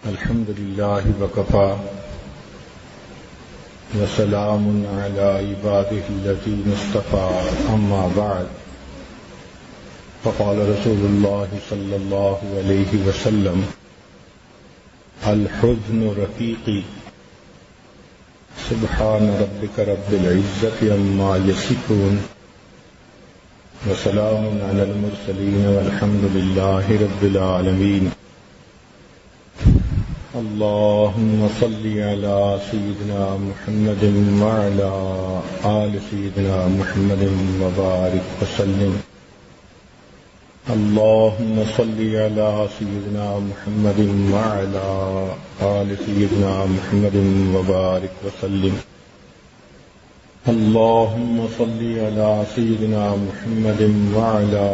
الحمد لله وكفى وسلام على عباده الذين اصطفى أما بعد فقال رسول الله صلى الله عليه وسلم الحزن رفيقي سبحان ربك رب العزة عما يصفون وسلام على المرسلين والحمد لله رب العالمين اللهم صل على سيدنا محمد وعلى آل سيدنا محمد وبارك وسلم اللهم صل على سيدنا محمد وعلى آل سيدنا محمد وبارك وسلم اللهم صل على سيدنا محمد وعلى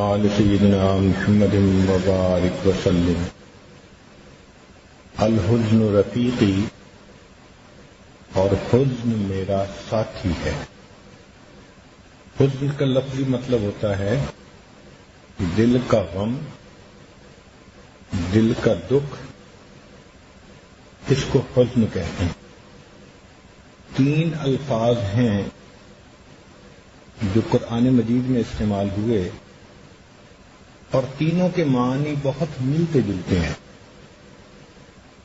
آل سيدنا محمد وبارك وسلم الحزن رفیقی اور حزن میرا ساتھی ہے۔ حزن کا لفظی مطلب ہوتا ہے دل کا غم، دل کا دکھ، اس کو حزن کہتے ہیں۔ 3 الفاظ ہیں جو قرآن مجید میں استعمال ہوئے اور تینوں کے معنی بہت ملتے جلتے ہیں۔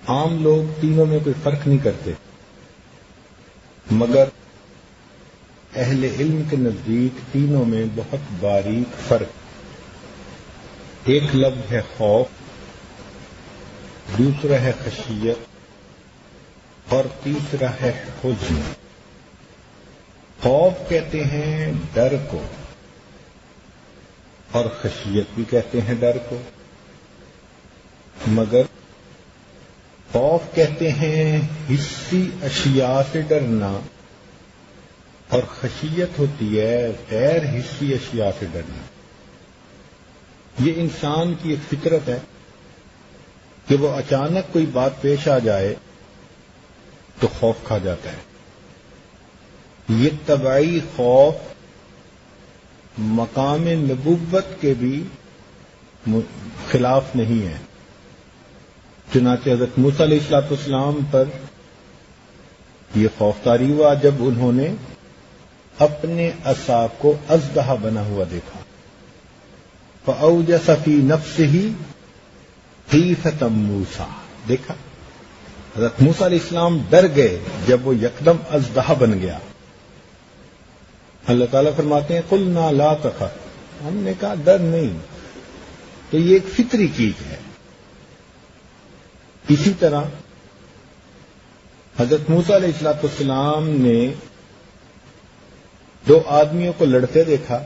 عام لوگ تینوں میں کوئی فرق نہیں کرتے، مگر اہل علم کے نزدیک تینوں میں بہت باریک فرق۔ ایک لفظ ہے خوف، دوسرا ہے خشیت اور تیسرا ہے حزن۔ خوف کہتے ہیں ڈر کو اور خشیت بھی کہتے ہیں ڈر کو، مگر خوف کہتے ہیں حسی اشیاء سے ڈرنا اور خشیت ہوتی ہے غیر حسی اشیاء سے ڈرنا۔ یہ انسان کی ایک فطرت ہے کہ وہ اچانک کوئی بات پیش آ جائے تو خوف کھا جاتا ہے۔ یہ طبعی خوف مقام نبوت کے بھی خلاف نہیں ہے۔ چنانچہ حضرت موسیٰ علیہ السلام پر یہ خوف طاری ہوا جب انہوں نے اپنے عصا کو اژدہا بنا ہوا دیکھا۔ فَأَوْجَسَ فِي نَفْسِهِ خِیفَةً مُوسیٰ، دیکھا حضرت موسیٰ علیہ السلام ڈر گئے جب وہ یکدم اژدہا بن گیا۔ اللہ تعالیٰ فرماتے ہیں قُلْنَا لَا تَخَفْ، ہم نے کہا ڈر نہیں، تو یہ ایک فطری چیز ہے۔ اسی طرح حضرت موسیٰ علیہ السلام نے 2 آدمیوں کو لڑتے دیکھا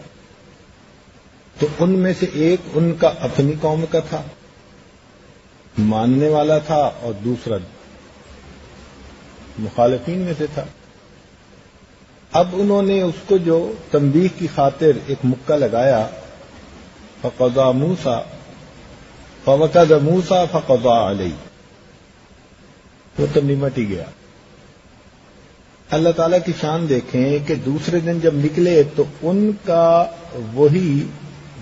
تو ان میں سے ایک ان کا اپنی قوم کا تھا، ماننے والا تھا، اور دوسرا مخالفین میں سے تھا۔ اب انہوں نے اس کو جو تنبیہ کی خاطر ایک مکہ لگایا، فقضى موسیٰ فوقظ موسیٰ فقضى علیہ، وہ تو نمٹ ہی گیا۔ اللہ تعالیٰ کی شان دیکھیں کہ دوسرے دن جب نکلے تو ان کا وہی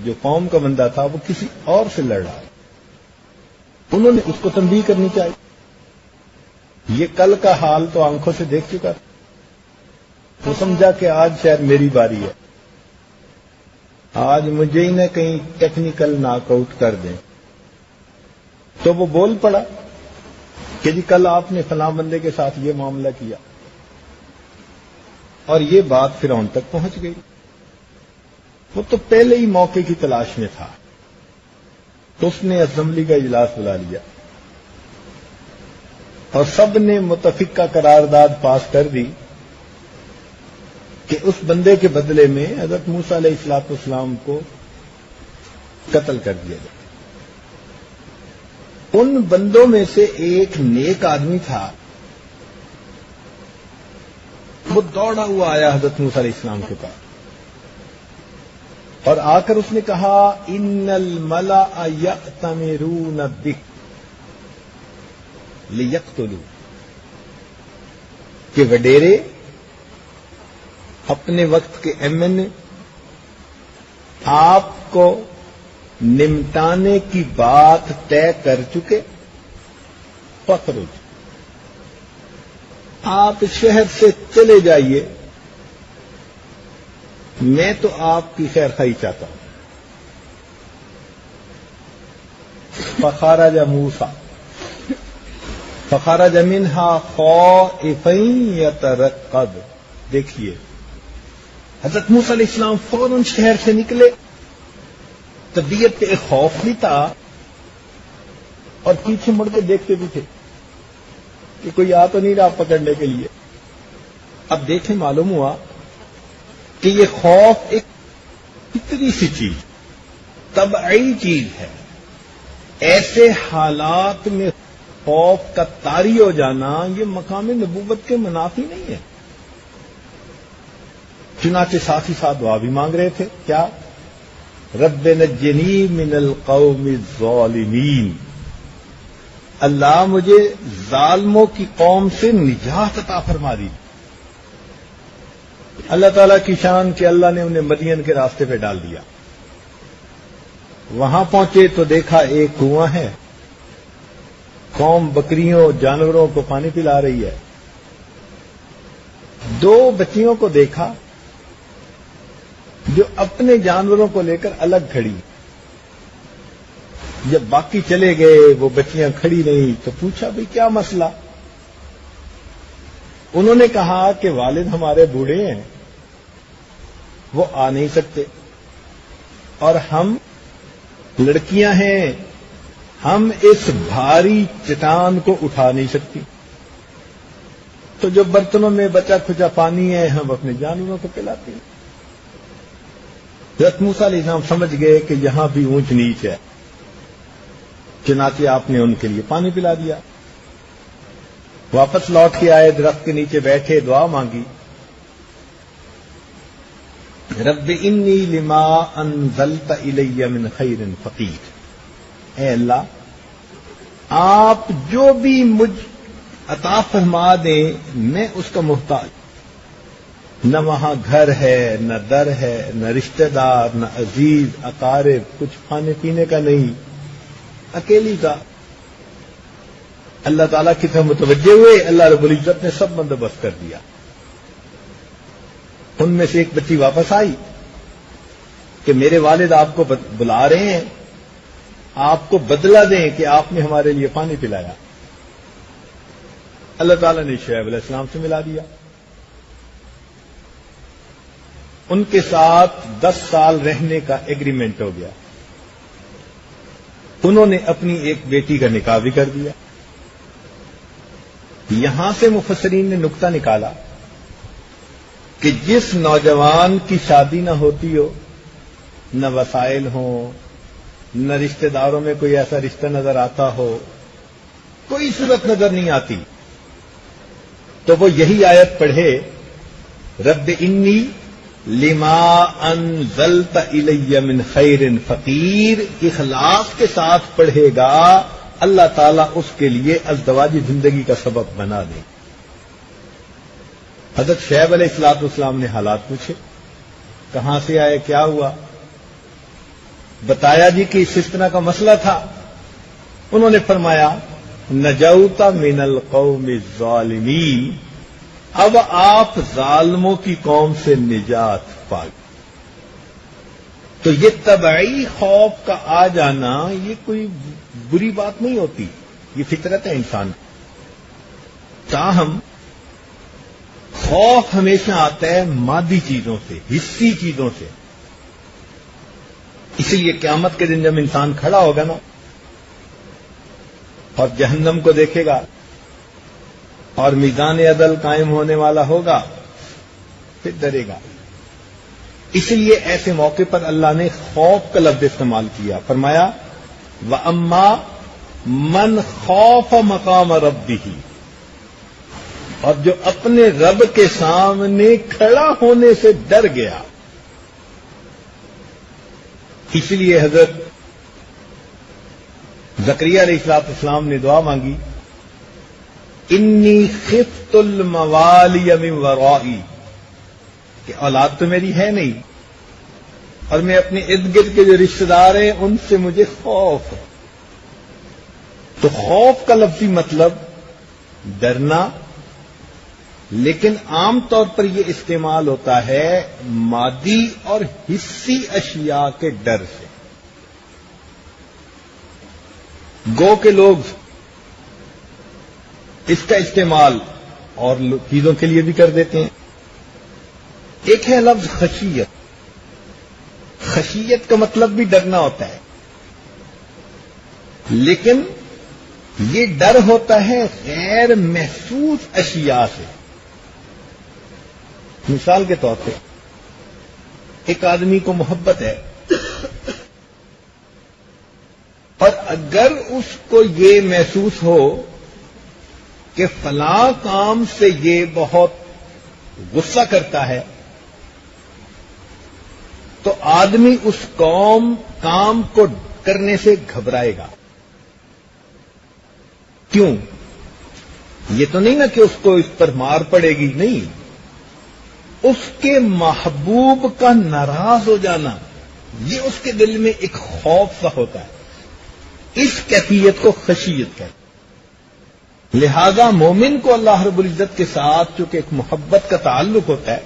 جو قوم کا بندہ تھا وہ کسی اور سے لڑ رہا، انہوں نے اس کو تنبیہ کرنی چاہیے۔ یہ کل کا حال تو آنکھوں سے دیکھ چکا تھا، وہ سمجھا کہ آج شاید میری باری ہے، آج مجھے ہی نہ کہیں ٹیکنیکل ناک آؤٹ کر دیں، تو وہ بول پڑا کہ جی کل آپ نے فلاں بندے کے ساتھ یہ معاملہ کیا، اور یہ بات فرعون تک پہنچ گئی۔ وہ تو پہلے ہی موقع کی تلاش میں تھا، تو اس نے اسمبلی کا اجلاس بلا لیا اور سب نے متفقہ قرارداد پاس کر دی کہ اس بندے کے بدلے میں حضرت موسیٰ علیہ السلام کو قتل کر دیا جائے۔ ان بندوں میں سے ایک نیک آدمی تھا، وہ دوڑا ہوا آیا حضرت موسیٰ علیہ السلام کے پاس اور آ کر اس نے کہا ان الملأ یأتمرون بک لیقتلوا، کہ وڈیرے اپنے وقت کے ایم این اے آپ کو نمٹانے کی بات طے کر چکے فخرج، آپ اس شہر سے چلے جائیے، میں تو آپ کی خیر خواہی چاہتا ہوں۔ فخرج موسیٰ فخرج منها خائفا يترقب۔ دیکھیے حضرت موسیٰ علیہ السلام فوراً شہر سے نکلے، طبیعت پہ ایک خوف بھی تھا اور پیچھے مڑ کے دیکھتے بھی تھے کہ کوئی آ تو نہیں رہا پکڑنے کے لیے۔ اب دیکھیں معلوم ہوا کہ یہ خوف ایک فطری سی چیز، طبعی چیز ہے۔ ایسے حالات میں خوف کا طاری ہو جانا یہ مقام نبوت کے منافی نہیں ہے۔ چنانچہ ساتھ ہی ساتھ دعا بھی مانگ رہے تھے، کیا؟ رب نجنی من القوم الظالمین، اللہ مجھے ظالموں کی قوم سے نجات عطا فرما دی۔ اللہ تعالیٰ کی شان کہ اللہ نے انہیں مدین کے راستے پہ ڈال دیا۔ وہاں پہنچے تو دیکھا ایک کنواں ہے، قوم بکریوں جانوروں کو پانی پلا رہی ہے۔ دو بچیوں کو دیکھا جو اپنے جانوروں کو لے کر الگ کھڑی۔ جب باقی چلے گئے وہ بچیاں کھڑی نہیں تو پوچھا بھئی کیا مسئلہ؟ انہوں نے کہا کہ والد ہمارے بوڑھے ہیں، وہ آ نہیں سکتے، اور ہم لڑکیاں ہیں، ہم اس بھاری چٹان کو اٹھا نہیں سکتی، تو جو برتنوں میں بچا کھچا پانی ہے ہم اپنے جانوروں کو پلاتے ہیں۔ حضرت موسیٰ علیہ السلام سمجھ گئے کہ یہاں بھی اونچ نیچ ہے، چنانچہ آپ نے ان کے لیے پانی پلا دیا۔ واپس لوٹ کے آئے، درخت کے نیچے بیٹھے، دعا مانگی، رب انی لما انزلت الی من خیر فقیر، اے اللہ آپ جو بھی مجھ عطا فرما دیں میں اس کا محتاج، نہ وہاں گھر ہے، نہ در ہے، نہ رشتہ دار، نہ عزیز اقارب، کچھ کھانے پینے کا نہیں، اکیلی کا۔ اللہ تعالیٰ کی طرف متوجہ ہوئے، اللہ رب العزت نے سب بندوبست کر دیا۔ ان میں سے ایک بچی واپس آئی کہ میرے والد آپ کو بلا رہے ہیں، آپ کو بدلہ دیں کہ آپ نے ہمارے لیے پانی پلایا۔ اللہ تعالیٰ نے شعیب علیہ السلام سے ملا دیا۔ ان کے ساتھ 10 سال رہنے کا ایگریمنٹ ہو گیا۔ انہوں نے اپنی ایک بیٹی کا نکاح بھی کر دیا۔ یہاں سے مفسرین نے نقطہ نکالا کہ جس نوجوان کی شادی نہ ہوتی ہو، نہ وسائل ہوں، نہ رشتہ داروں میں کوئی ایسا رشتہ نظر آتا ہو، کوئی صورت نظر نہیں آتی، تو وہ یہی آیت پڑھے، رب انی لما انزلت الی من خیر فقیر، اخلاص کے ساتھ پڑھے گا، اللہ تعالیٰ اس کے لیے ازدواجی زندگی کا سبب بنا دے۔ حضرت شعیب علیہ السلام نے حالات پوچھے، کہاں سے آئے، کیا ہوا؟ بتایا جی کہ اس طرح کا مسئلہ تھا۔ انہوں نے فرمایا نجوت من القوم الظالمین، اب آپ ظالموں کی قوم سے نجات پا گئے۔ تو یہ طبعی خوف کا آ جانا یہ کوئی بری بات نہیں ہوتی، یہ فطرت ہے انسان۔ تاہم خوف ہمیشہ آتا ہے مادی چیزوں سے، حسی چیزوں سے۔ اسی لیے قیامت کے دن جب انسان کھڑا ہوگا نا اور جہنم کو دیکھے گا اور میزان عدل قائم ہونے والا ہوگا، پھر ڈرے گا۔ اس لیے ایسے موقع پر اللہ نے خوف کا لفظ استعمال کیا، فرمایا وَأَمَّا مَنْ خَافَ مَقَامَ رَبِّهِ، اور جو اپنے رب کے سامنے کھڑا ہونے سے ڈر گیا۔ اس لیے حضرت زکریا علیہ السلام نے دعا مانگی، انی خفت الموالی من ورائی، کہ اولاد تو میری ہے نہیں اور میں اپنے ارد گرد کے جو رشتہ دار ہیں ان سے مجھے خوف ہے۔ تو خوف کا لفظی مطلب ڈرنا، لیکن عام طور پر یہ استعمال ہوتا ہے مادی اور حسی اشیاء کے ڈر سے. گو کے لوگ اس کا استعمال اور چیزوں کے لیے بھی کر دیتے ہیں. ایک ہے لفظ خشیت. خشیت کا مطلب بھی ڈرنا ہوتا ہے، لیکن یہ ڈر ہوتا ہے غیر محسوس اشیاء سے. مثال کے طور پہ ایک آدمی کو محبت ہے اور اگر اس کو یہ محسوس ہو کہ فلاں کام سے یہ بہت غصہ کرتا ہے تو آدمی اس کام کو کرنے سے گھبرائے گا. کیوں؟ یہ تو نہیں نا کہ اس کو اس پر مار پڑے گی، نہیں، اس کے محبوب کا ناراض ہو جانا یہ اس کے دل میں ایک خوف سا ہوتا ہے. اس کیفیت کو خشیت کہتے ہیں. لہذا مومن کو اللہ رب العزت کے ساتھ چونکہ ایک محبت کا تعلق ہوتا ہے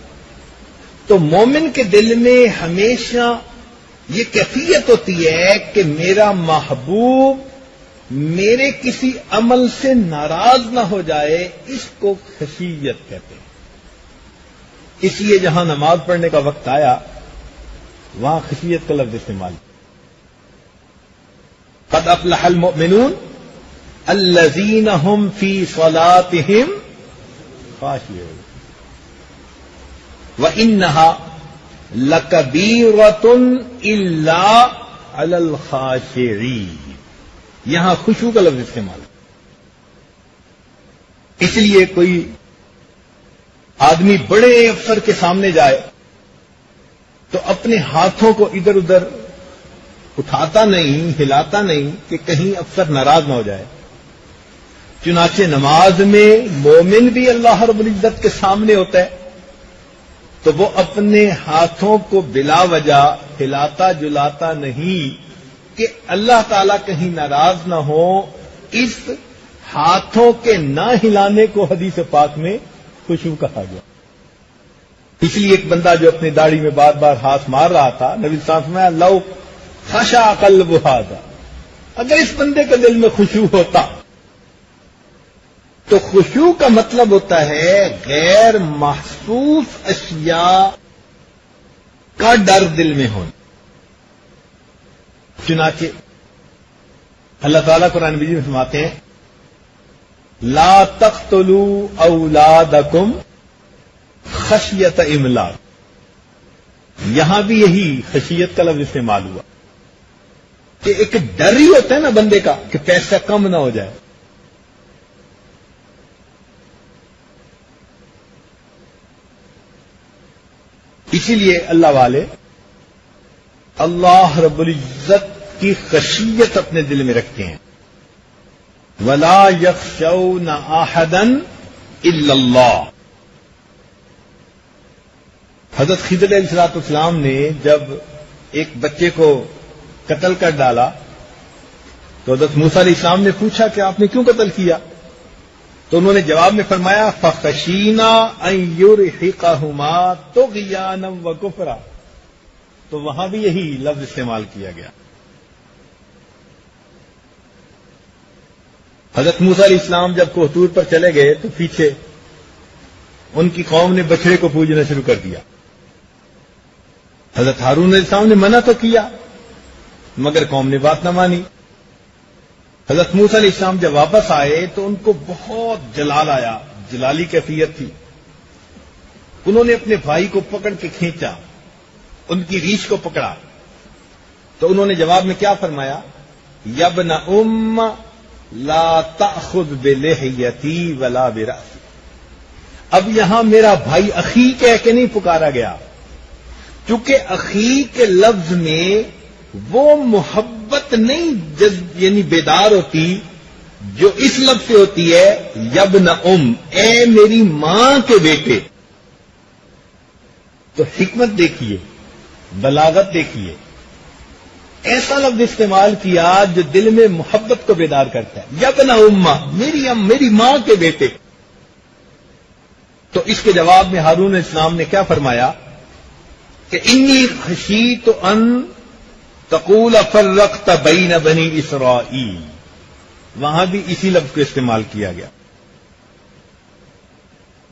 تو مومن کے دل میں ہمیشہ یہ کیفیت ہوتی ہے کہ میرا محبوب میرے کسی عمل سے ناراض نہ ہو جائے. اس کو خشیت کہتے ہیں. اس لیے جہاں نماز پڑھنے کا وقت آیا وہاں خشیت کا لفظ استعمال. قد افلح المؤمنون الذین هم فی صلاتهم خاشعون وانها لکبیرۃ الا علی الخاشعین. یہاں خشوع کا لفظ استعمال. اس لیے کوئی آدمی بڑے افسر کے سامنے جائے تو اپنے ہاتھوں کو ادھر ادھر اٹھاتا نہیں، ہلاتا نہیں کہ کہیں افسر ناراض نہ ہو جائے. چنانچہ نماز میں مومن بھی اللہ رب العزت کے سامنے ہوتا ہے تو وہ اپنے ہاتھوں کو بلا وجہ ہلاتا جلاتا نہیں کہ اللہ تعالیٰ کہیں ناراض نہ ہو. اس ہاتھوں کے نہ ہلانے کو حدیث پاک میں خشوع کہا گیا. اس لیے ایک بندہ جو اپنی داڑھی میں بار بار ہاتھ مار رہا تھا، نبی صلی اللہ علیہ وسلم نے لو خشع قلب ھذا، اگر اس بندے کے دل میں خشوع ہوتا تو خشوع کا مطلب ہوتا ہے غیر محسوس اشیاء کا ڈر دل میں ہونا. چنانچہ اللہ تعالیٰ قرآن مجید میں فرماتے ہیں لا تقتلوا اولادکم خشیت املاق. یہاں بھی یہی خشیت کا لفظ استعمال ہوا کہ ایک ڈر ہی ہوتا ہے نا بندے کا کہ پیسہ کم نہ ہو جائے. اسی لیے اللہ والے اللہ رب العزت کی خشیت اپنے دل میں رکھتے ہیں. ولا یخشون احدا الا اللہ. حضرت خضر علیہ الصلوۃ والسلام نے جب ایک بچے کو قتل کر ڈالا تو حضرت موسیٰ علیہ السلام نے پوچھا کہ آپ نے کیوں قتل کیا؟ تو انہوں نے جواب میں فرمایا فخشینا ان یرهقهما طغیانا وکفرا. تو وہاں بھی یہی لفظ استعمال کیا گیا. حضرت موسیٰ علیہ السلام جب کوہ طور پر چلے گئے تو پیچھے ان کی قوم نے بچڑے کو پوجنا شروع کر دیا. حضرت ہارون علیہ السلام نے منع تو کیا مگر قوم نے بات نہ مانی. حضرت موسیٰ علیہ السلام جب واپس آئے تو ان کو بہت جلال آیا، جلالی کیفیت تھی. انہوں نے اپنے بھائی کو پکڑ کے کھینچا، ان کی ریچھ کو پکڑا تو انہوں نے جواب میں کیا فرمایا؟ یبن ام لا تأخذ بلحیتی ولا برأسی. اب یہاں میرا بھائی اخی کہہ کے نہیں پکارا گیا، چونکہ اخی کے لفظ میں وہ محبت نہیں یعنی بیدار ہوتی جو اس لفظ سے ہوتی ہے یبن ام، اے میری ماں کے بیٹے. تو حکمت دیکھیے، بلاغت دیکھیے. ایسا لفظ استعمال کیا جو دل میں محبت کو بیدار کرتا ہے. یبن امہ، میری ماں کے بیٹے. تو اس کے جواب میں ہارون علیہ السلام نے کیا فرمایا کہ انی خشیت ان تقول فرقت بین بنی اسرائیل. وہاں بھی اسی لفظ کو استعمال کیا گیا.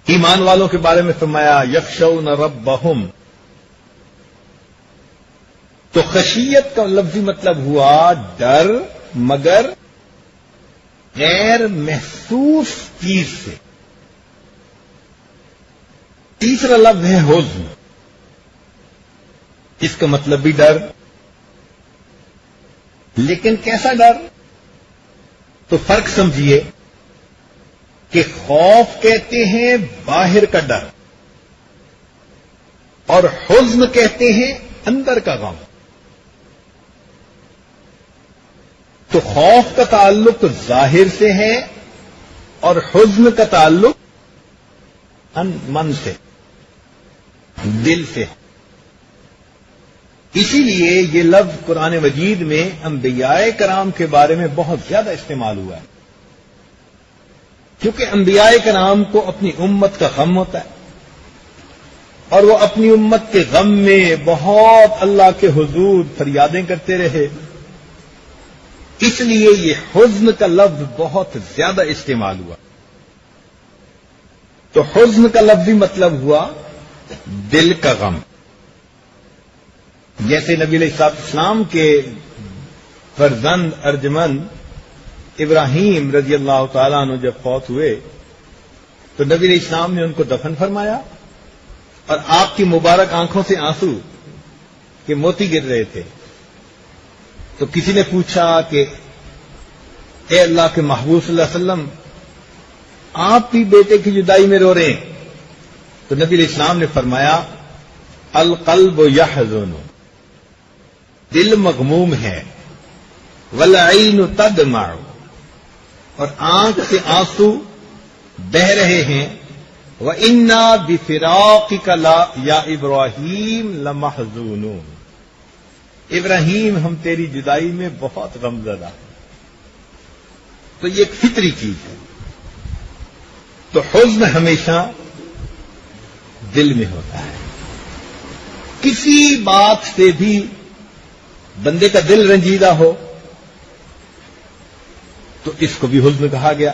ایمان والوں کے بارے میں فرمایا یخشون ربہم. تو خشیت کا لفظی مطلب ہوا ڈر، مگر غیر محسوس چیز سے. تیسرا لفظ ہے حزن. اس کا مطلب بھی ڈر، لیکن کیسا ڈر؟ تو فرق سمجھیے کہ خوف کہتے ہیں باہر کا ڈر، اور حزن کہتے ہیں اندر کا غم. تو خوف کا تعلق ظاہر سے ہے اور حزن کا تعلق من سے، دل سے. اسی لیے یہ لفظ قرآن مجید میں انبیاء کرام کے بارے میں بہت زیادہ استعمال ہوا ہے، کیونکہ انبیاء کرام کو اپنی امت کا غم ہوتا ہے، اور وہ اپنی امت کے غم میں بہت اللہ کے حضور فریادیں کرتے رہے. اس لیے یہ حزن کا لفظ بہت زیادہ استعمال ہوا. تو حزن کا لفظی مطلب ہوا دل کا غم. جیسے نبی علیہ السلام کے فرزند ارجمند ابراہیم رضی اللہ تعالیٰ عنہ جب فوت ہوئے تو نبی علیہ السلام نے ان کو دفن فرمایا، اور آپ کی مبارک آنکھوں سے آنسو کے موتی گر رہے تھے. تو کسی نے پوچھا کہ اے اللہ کے محبوب صلی اللہ علیہ وسلم، آپ بھی بیٹے کی جدائی میں رو رہے ہیں. تو نبی علیہ السلام نے فرمایا القلب یحزن، دل مغموم ہے، والعین تدمع، اور آنکھ سے آنسو بہ رہے ہیں. وَإِنَّا بِفِرَاقِكَ یا ابراہیم لَمَحْزُونُونَ. ابراہیم ہم تیری جدائی میں بہت غمزدہ ہیں. تو یہ ایک فطری چیز ہے. تو حزن ہمیشہ دل میں ہوتا ہے. کسی بات سے بھی بندے کا دل رنجیدہ ہو تو اس کو بھی حزن کہا گیا.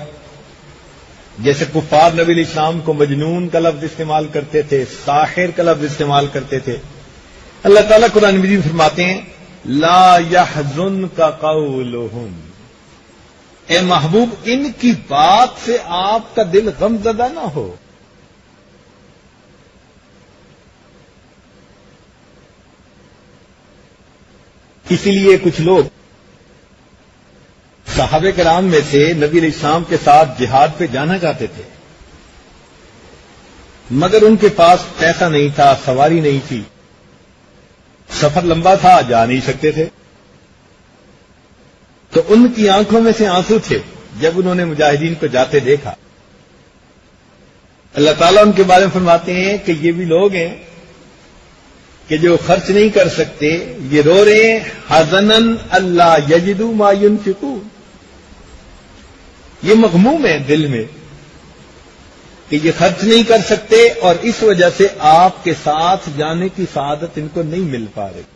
جیسے کفار نبی علیہ السلام کو مجنون کا لفظ استعمال کرتے تھے، ساحر کا لفظ استعمال کرتے تھے. اللہ تعالیٰ قرآن مجید میں فرماتے ہیں لا يحزنك قولهم. اے محبوب، ان کی بات سے آپ کا دل غم زدہ نہ ہو. اسی لیے کچھ لوگ صحابہ کرام میں سے نبی علیہ السلام کے ساتھ جہاد پہ جانا چاہتے تھے، مگر ان کے پاس پیسہ نہیں تھا، سواری نہیں تھی، سفر لمبا تھا، جا نہیں سکتے تھے. تو ان کی آنکھوں میں سے آنسو تھے جب انہوں نے مجاہدین کو جاتے دیکھا. اللہ تعالیٰ ان کے بارے میں فرماتے ہیں کہ یہ بھی لوگ ہیں کہ جو خرچ نہیں کر سکتے، یہ رو رہے ہیں حزنن اللہ یجدوا ما ينفقون. یہ مغموم ہے دل میں کہ یہ خرچ نہیں کر سکتے، اور اس وجہ سے آپ کے ساتھ جانے کی سعادت ان کو نہیں مل پا رہی.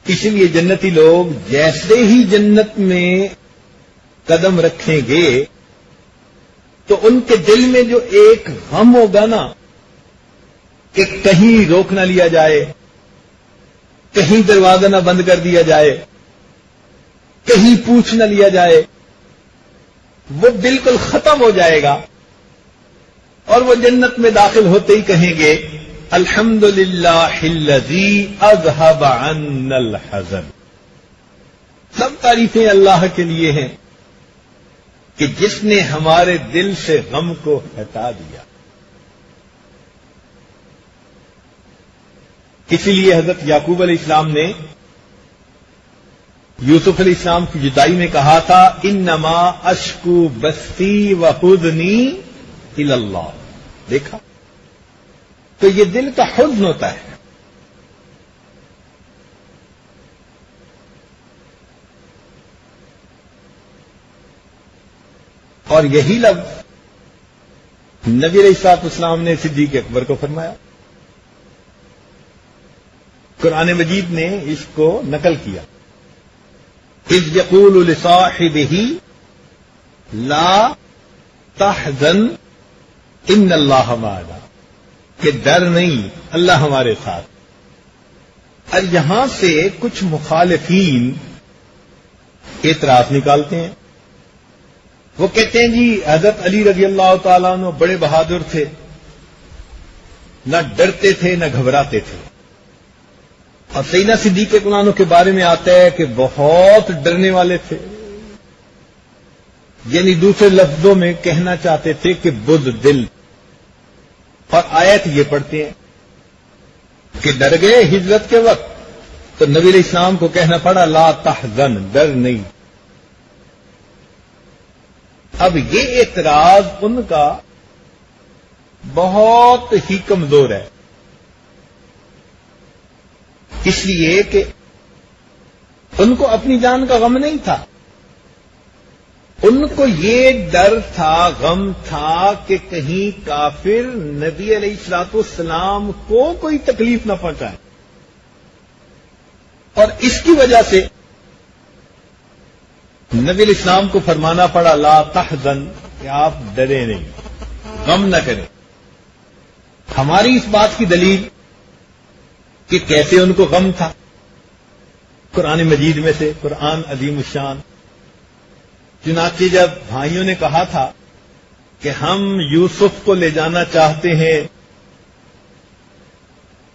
اس لیے جنتی لوگ جیسے ہی جنت میں قدم رکھیں گے تو ان کے دل میں جو ایک غم ہوگا نا کہ کہیں روک نہ لیا جائے، کہیں دروازہ نہ بند کر دیا جائے، کہیں پوچھ نہ لیا جائے، وہ بالکل ختم ہو جائے گا. اور وہ جنت میں داخل ہوتے ہی کہیں گے الحمدللہ الذی اذھب عنا الحزن. سب تعریفیں اللہ کے لیے ہیں کہ جس نے ہمارے دل سے غم کو ہٹا دیا. اسی لیے حضرت یعقوب علیہ السلام نے یوسف علیہ السلام کی جدائی میں کہا تھا انما اشکو بثی وحزنی الی اللہ. دیکھا تو یہ دل کا حزن ہوتا ہے. اور یہی لفظ نبی علیہ الصلوۃ والسلام نے صدیق اکبر کو فرمایا. قرآن مجید نے اس کو نقل کیا. اذ یقول لصاحبہ لا تحزن ان اللہ معنا، کہ ڈر نہیں، اللہ ہمارے ساتھ. اور یہاں سے کچھ مخالفین اعتراض نکالتے ہیں. وہ کہتے ہیں جی حضرت علی رضی اللہ تعالیٰ عنہ بڑے بہادر تھے، نہ ڈرتے تھے نہ گھبراتے تھے. اور سیدنا صدیق اکبر عنہ کے بارے میں آتا ہے کہ بہت ڈرنے والے تھے، یعنی دوسرے لفظوں میں کہنا چاہتے تھے کہ بزدل. اور آیت یہ پڑھتے ہیں کہ ڈر گئے ہجرت کے وقت، تو نبی علیہ السلام کو کہنا پڑا لا تحزن، ڈر نہیں. اب یہ اعتراض ان کا بہت ہی کمزور ہے، اس لیے کہ ان کو اپنی جان کا غم نہیں تھا. ان کو یہ ڈر تھا، غم تھا کہ کہیں کافر نبی علیہ الصلوۃ والسلام کو کوئی تکلیف نہ پہنچائے. اور اس کی وجہ سے نبی علیہ السلام کو فرمانا پڑا لا تحزن، کہ آپ ڈرے نہیں، غم نہ کریں. ہماری اس بات کی دلیل کہ کیسے ان کو غم تھا، قرآن مجید میں سے، قرآن عظیم الشان. چنانچہ جب بھائیوں نے کہا تھا کہ ہم یوسف کو لے جانا چاہتے ہیں،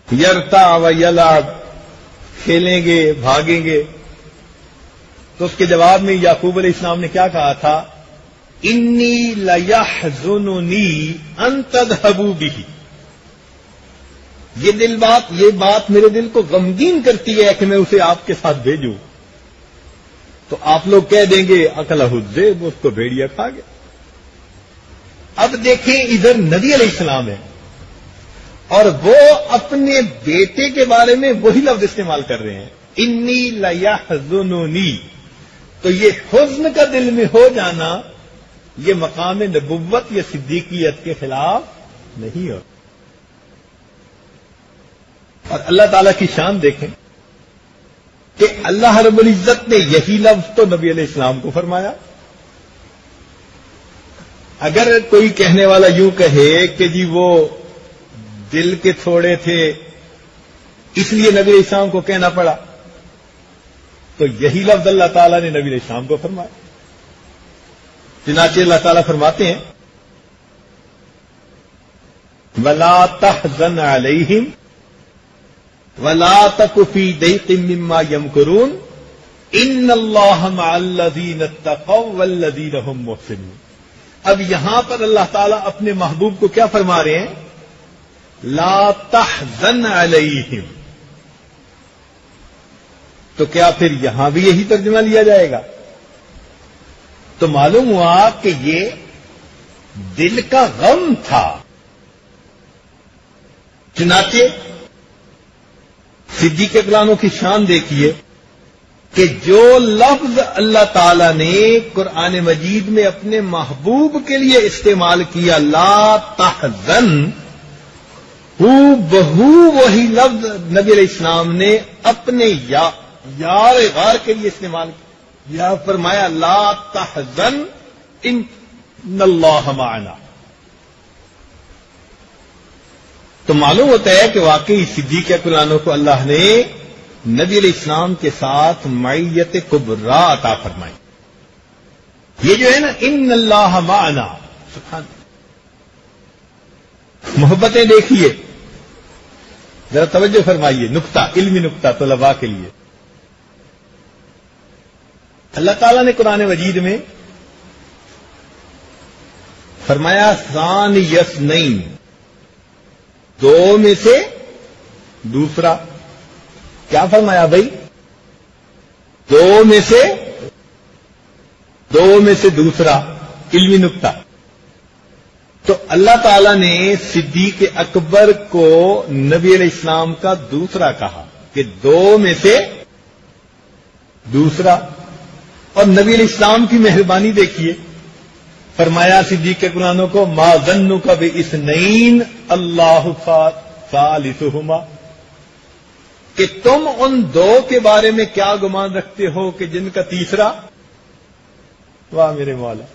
یرتا و یلعب، کھیلیں گے بھاگیں گے، تو اس کے جواب میں یعقوب علیہ السلام نے کیا کہا تھا؟ انی لیحزننی ان تذهبوا بہ. یہ بات میرے دل کو غمگین کرتی ہے کہ میں اسے آپ کے ساتھ بھیجوں. تو آپ لوگ کہہ دیں گے اکلہ الذئب، اس کو بھیڑیا کھا گیا. اب دیکھیں ادھر نبی علیہ السلام ہے اور وہ اپنے بیٹے کے بارے میں وہی لفظ استعمال کر رہے ہیں، انی لیحزننی. تو یہ حزن کا دل میں ہو جانا یہ مقام نبوت یا صدیقیت کے خلاف نہیں ہو. اور اللہ تعالی کی شان دیکھیں کہ اللہ رب العزت نے یہی لفظ تو نبی علیہ السلام کو فرمایا. اگر کوئی کہنے والا یوں کہے کہ جی وہ دل کے تھوڑے تھے اس لیے نبی علیہ السلام کو کہنا پڑا، تو یہی لفظ اللہ تعالیٰ نے نبی علیہ السلام کو فرمایا. چنانچہ اللہ تعالیٰ فرماتے ہیں وَلَا تَحْزَنْ عَلَيْهِمْ وَلَا تَكُ فِي ضَيْقٍ مِّمَّا يَمْكُرُونَ إِنَّ اللَّهَ مَعَ الَّذِينَ اتَّقَوْا وَالَّذِينَ هُمْ مُحْسِنُونَ. اب یہاں پر اللہ تعالیٰ اپنے محبوب کو کیا فرما رہے ہیں؟ لا تحزن علیہم. تو کیا پھر یہاں بھی یہی ترجمہ لیا جائے گا؟ تو معلوم ہوا کہ یہ دل کا غم تھا. چنانچہ صدیق اکبر کی شان دیکھیے کہ جو لفظ اللہ تعالی نے قرآن مجید میں اپنے محبوب کے لیے استعمال کیا لا تحزن، بہو وہی لفظ نبی علیہ السلام نے اپنے یار غار کے لیے استعمال کیا. یا فرمایا لا تحزن ان اللہ معنا. تو معلوم ہوتا ہے کہ واقعی صدیق اکبر کو اللہ نے نبی علیہ السلام کے ساتھ معیت کبریٰ عطا فرمائی. یہ جو ہے نا ان اللہ معنا، سبحان اللہ. محبتیں دیکھیے، ذرا توجہ فرمائیے، نقطہ، علمی نقطہ طلباء کے لیے. اللہ تعالیٰ نے قرآن مجید میں فرمایا ثانی اثنین، دو میں سے دوسرا. کیا فرمایا بھائی؟ دو میں سے دوسرا. علمی نقطہ. تو اللہ تعالیٰ نے صدیق اکبر کو نبی علیہ السلام کا دوسرا کہا کہ دو میں سے دوسرا. اور نبی علیہ السلام کی مہربانی دیکھیے، فرمایا صدیق اکبر کو ما ظنک باثنین اللہ ثالثہما، کہ تم ان دو کے بارے میں کیا گمان رکھتے ہو کہ جن کا تیسرا؟ واہ میرے مولا،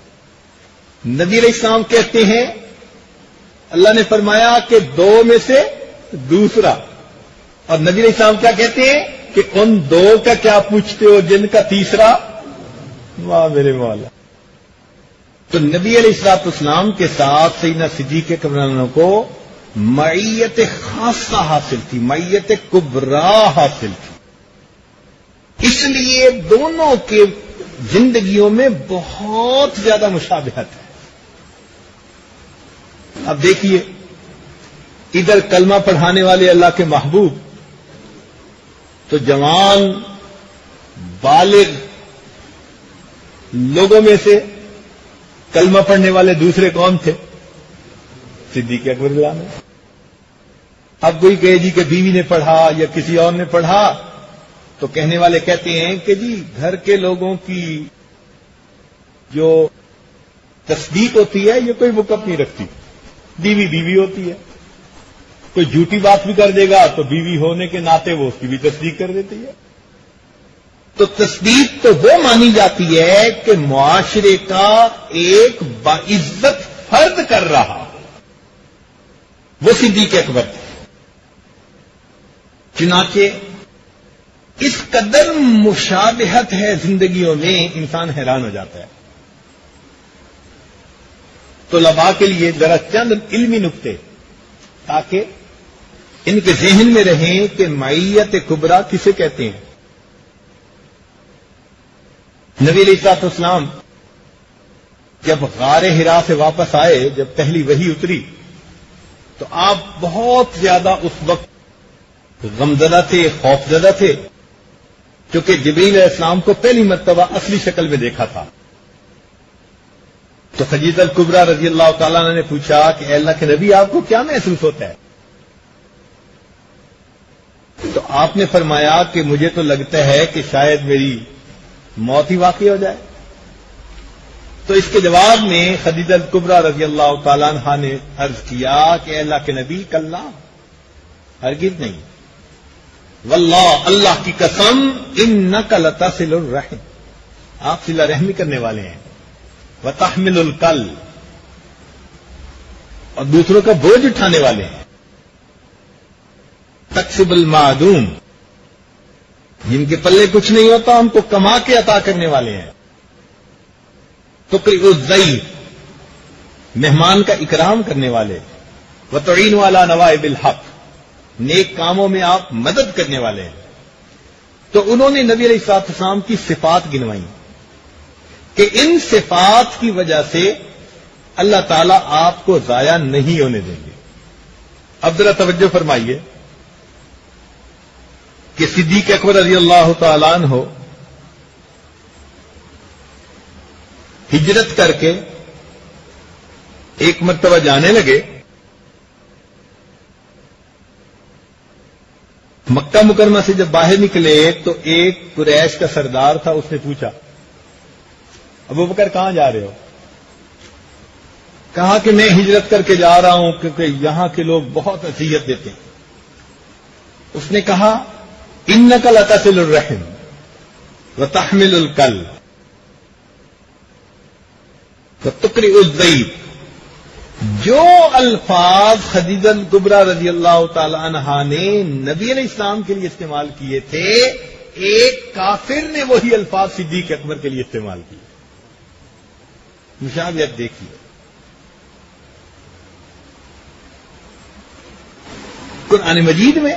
نبی علیہ السلام کہتے ہیں اللہ نے فرمایا کہ دو میں سے دوسرا، اور نبی علیہ السلام کیا کہتے ہیں کہ ان دو کا کیا پوچھتے ہو جن کا تیسرا؟ واہ میرے مولا۔ تو نبی علیہ الصلوۃ والسلام کے ساتھ سیدنا صدیق اکبر کو معیت خاصہ حاصل تھی، معیت کبریٰ حاصل تھی، اس لیے دونوں کے زندگیوں میں بہت زیادہ مشابہت ہے۔ اب دیکھیے، ادھر کلمہ پڑھانے والے اللہ کے محبوب تو جوان بالغ لوگوں میں سے کلمہ پڑھنے والے دوسرے کون تھے؟ صدیق اکبر اللہ نے۔ اب کوئی کہے جی کہ بیوی نے پڑھا یا کسی اور نے پڑھا، تو کہنے والے کہتے ہیں کہ جی گھر کے لوگوں کی جو تصدیق ہوتی ہے یہ کوئی وقت نہیں رکھتی، بیوی بیوی ہوتی ہے، کوئی جھوٹی بات بھی کر دے گا تو بیوی ہونے کے ناطے وہ اس کی بھی تصدیق کر دیتی ہے۔ تو تصدیق تو وہ مانی جاتی ہے کہ معاشرے کا ایک باعزت فرد کر رہا، وہ صدیق اکبر تھے۔ چنانچہ اس قدر مشابہت ہے زندگیوں میں، انسان حیران ہو جاتا ہے۔ طلباء کے لیے ذرا چند علمی نکتے تاکہ ان کے ذہن میں رہیں کہ معیت کبریٰ کسے کہتے ہیں۔ نبی علیہ الصلوۃ والسلام جب غار حرا سے واپس آئے، جب پہلی وحی اتری، تو آپ بہت زیادہ اس وقت غمزدہ تھے، خوفزدہ تھے، کیونکہ جبریل علیہ السلام کو پہلی مرتبہ اصلی شکل میں دیکھا تھا۔ تو خدیجہ الکبریٰ رضی اللہ تعالیٰ عنہ نے پوچھا کہ اے اللہ کے نبی، آپ کو کیا محسوس ہوتا ہے؟ تو آپ نے فرمایا کہ مجھے تو لگتا ہے کہ شاید میری موت ہی واقع ہو جائے۔ تو اس کے جواب میں خدیجہ الکبریٰ رضی اللہ تعالیٰ عنہ نے عرض کیا کہ اے اللہ کے نبی، کلا، ہرگز نہیں، واللہ، اللہ کی قسم، انک لتصل الرحم، آپ صلہ رحمی کرنے والے ہیں، وتحمل الکل، اور دوسروں کا بوجھ اٹھانے والے ہیں، تکسب المعدوم، جن کے پلے کچھ نہیں ہوتا ان کو کما کے عطا کرنے والے ہیں، تقرئ الضیف، مہمان کا اکرام کرنے والے، وتعین علی نوائب الحق، نیک کاموں میں آپ مدد کرنے والے ہیں۔ تو انہوں نے نبی علیہ الصلوۃ والسلام کی صفات گنوائیں کہ ان صفات کی وجہ سے اللہ تعالیٰ آپ کو ضائع نہیں ہونے دیں گے۔ اب ذرا توجہ فرمائیے کہ صدیق اکبر رضی اللہ تعالیٰ عنہ ہجرت کر کے ایک مرتبہ جانے لگے، مکہ مکرمہ سے جب باہر نکلے تو ایک قریش کا سردار تھا، اس نے پوچھا ابوبکر کہاں جا رہے ہو؟ کہا کہ میں ہجرت کر کے جا رہا ہوں کیونکہ یہاں کے لوگ بہت اذیت دیتے ہیں۔ اس نے کہا انک لتصل الرحم وتحمل الکل وتقرئ الضیف۔ جو الفاظ خدیجہ الکبریٰ رضی اللہ تعالی عنہا نے نبی علیہ السلام کے لیے استعمال کیے تھے، ایک کافر نے وہی الفاظ صدیق اکبر کے لیے استعمال کیے۔ مشابہت دیکھیے۔ قرآن مجید میں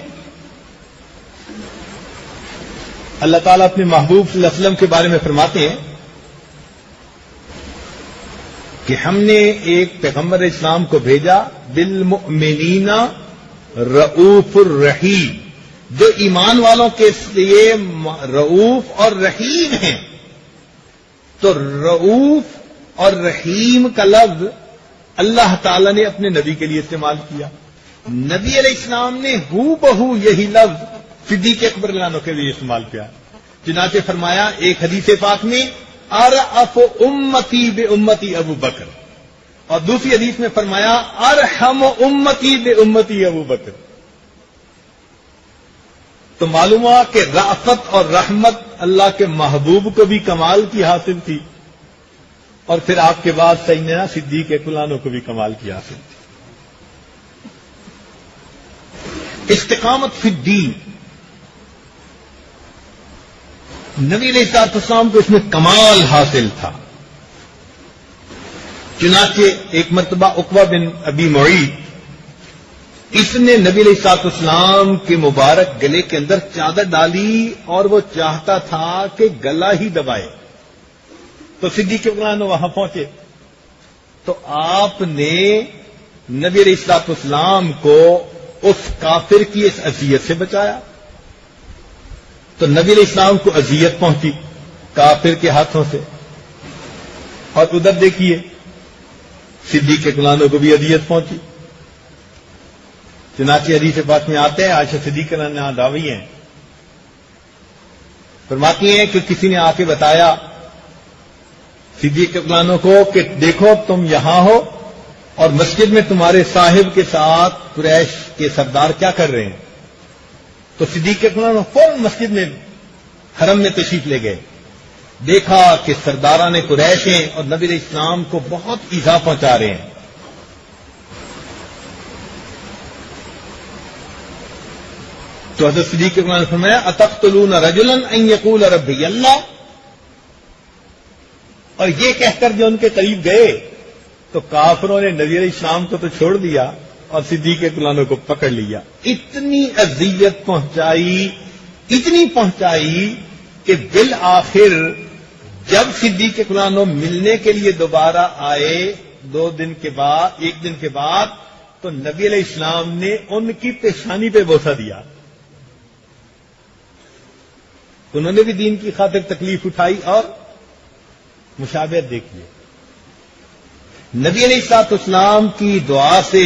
اللہ تعالیٰ اپنے محبوب صلی اللہ علیہ وسلم کے بارے میں فرماتے ہیں کہ ہم نے ایک پیغمبر اسلام کو بھیجا، بالمؤمنین رؤوف الرحیم، جو ایمان والوں کے لیے رؤوف اور رحیم ہیں۔ تو رؤوف اور رحیم کا لفظ اللہ تعالی نے اپنے نبی کے لیے استعمال کیا، نبی علیہ السلام نے ہو بہو یہی لفظ صدیق اکبر عنہ کے لیے استعمال کیا۔ چنانچہ فرمایا ایک حدیث پاک میں ارأف امتی بے امتی ابو بکر، اور دوسری حدیث میں فرمایا ارحم امتی بے امتی ابو بکر. تو معلوم ہوا کہ رأفت اور رحمت اللہ کے محبوب کو بھی کمال کی حاصل تھی، اور پھر آپ کے بعد سیدنا صدیق اکبر عنہ کو بھی کمال کی حاصل تھی. استقامت فی الدین، نبی علیہ الصلوۃ والسلام کو اس میں کمال حاصل تھا. چنانچہ ایک مرتبہ عقبہ بن ابی معیط، اس نے نبی علیہ الصلوۃ والسلام کے مبارک گلے کے اندر چادر ڈالی اور وہ چاہتا تھا کہ گلا ہی دبائے. تو صدیق اکبر عنہ وہاں پہنچے تو آپ نے نبی علیہ الصلوۃ والسلام کو اس کافر کی اس اذیت سے بچایا. تو نبی علیہ السلام کو اذیت پہنچی کافر کے ہاتھوں سے، اور ادھر دیکھیے صدیق اکبر عنہ کو بھی اذیت پہنچی. چنانچہ حدیث پاک میں آتے ہیں، عائشہ صدیقہ عنہا راوی ہیں، فرماتی ہیں کہ کسی نے آ کے بتایا صدیق اکبر عنہ کو کہ دیکھو تم یہاں ہو اور مسجد میں تمہارے صاحب کے ساتھ قریش کے سردار کیا کر رہے ہیں. تو صدیق اکبر عنہ فوراً مسجد میں حرم میں تشریف لے گئے، دیکھا کہ سرداران قریش ہیں اور نبی علیہ السلام کو بہت ایذا پہنچا رہے ہیں. تو حضرت صدیق اکبر عنہ نے فرمایا اتقتلون رجلا ان یقول ربی اللہ، اور یہ کہہ کر جو ان کے قریب گئے تو کافروں نے نبی علیہ السلام کو تو چھوڑ دیا اور صدیق اکبر عنہ کو پکڑ لیا. اتنی اذیت پہنچائی، اتنی پہنچائی کہ بالآخر جب صدیق اکبر عنہ ملنے کے لیے دوبارہ آئے ایک دن کے بعد تو نبی علیہ السلام نے ان کی پیشانی پہ بوسہ دیا. انہوں نے بھی دین کی خاطر تکلیف اٹھائی اور مشابہت دیکھیے. نبی علیہ الصلوۃ والسلام کی دعا سے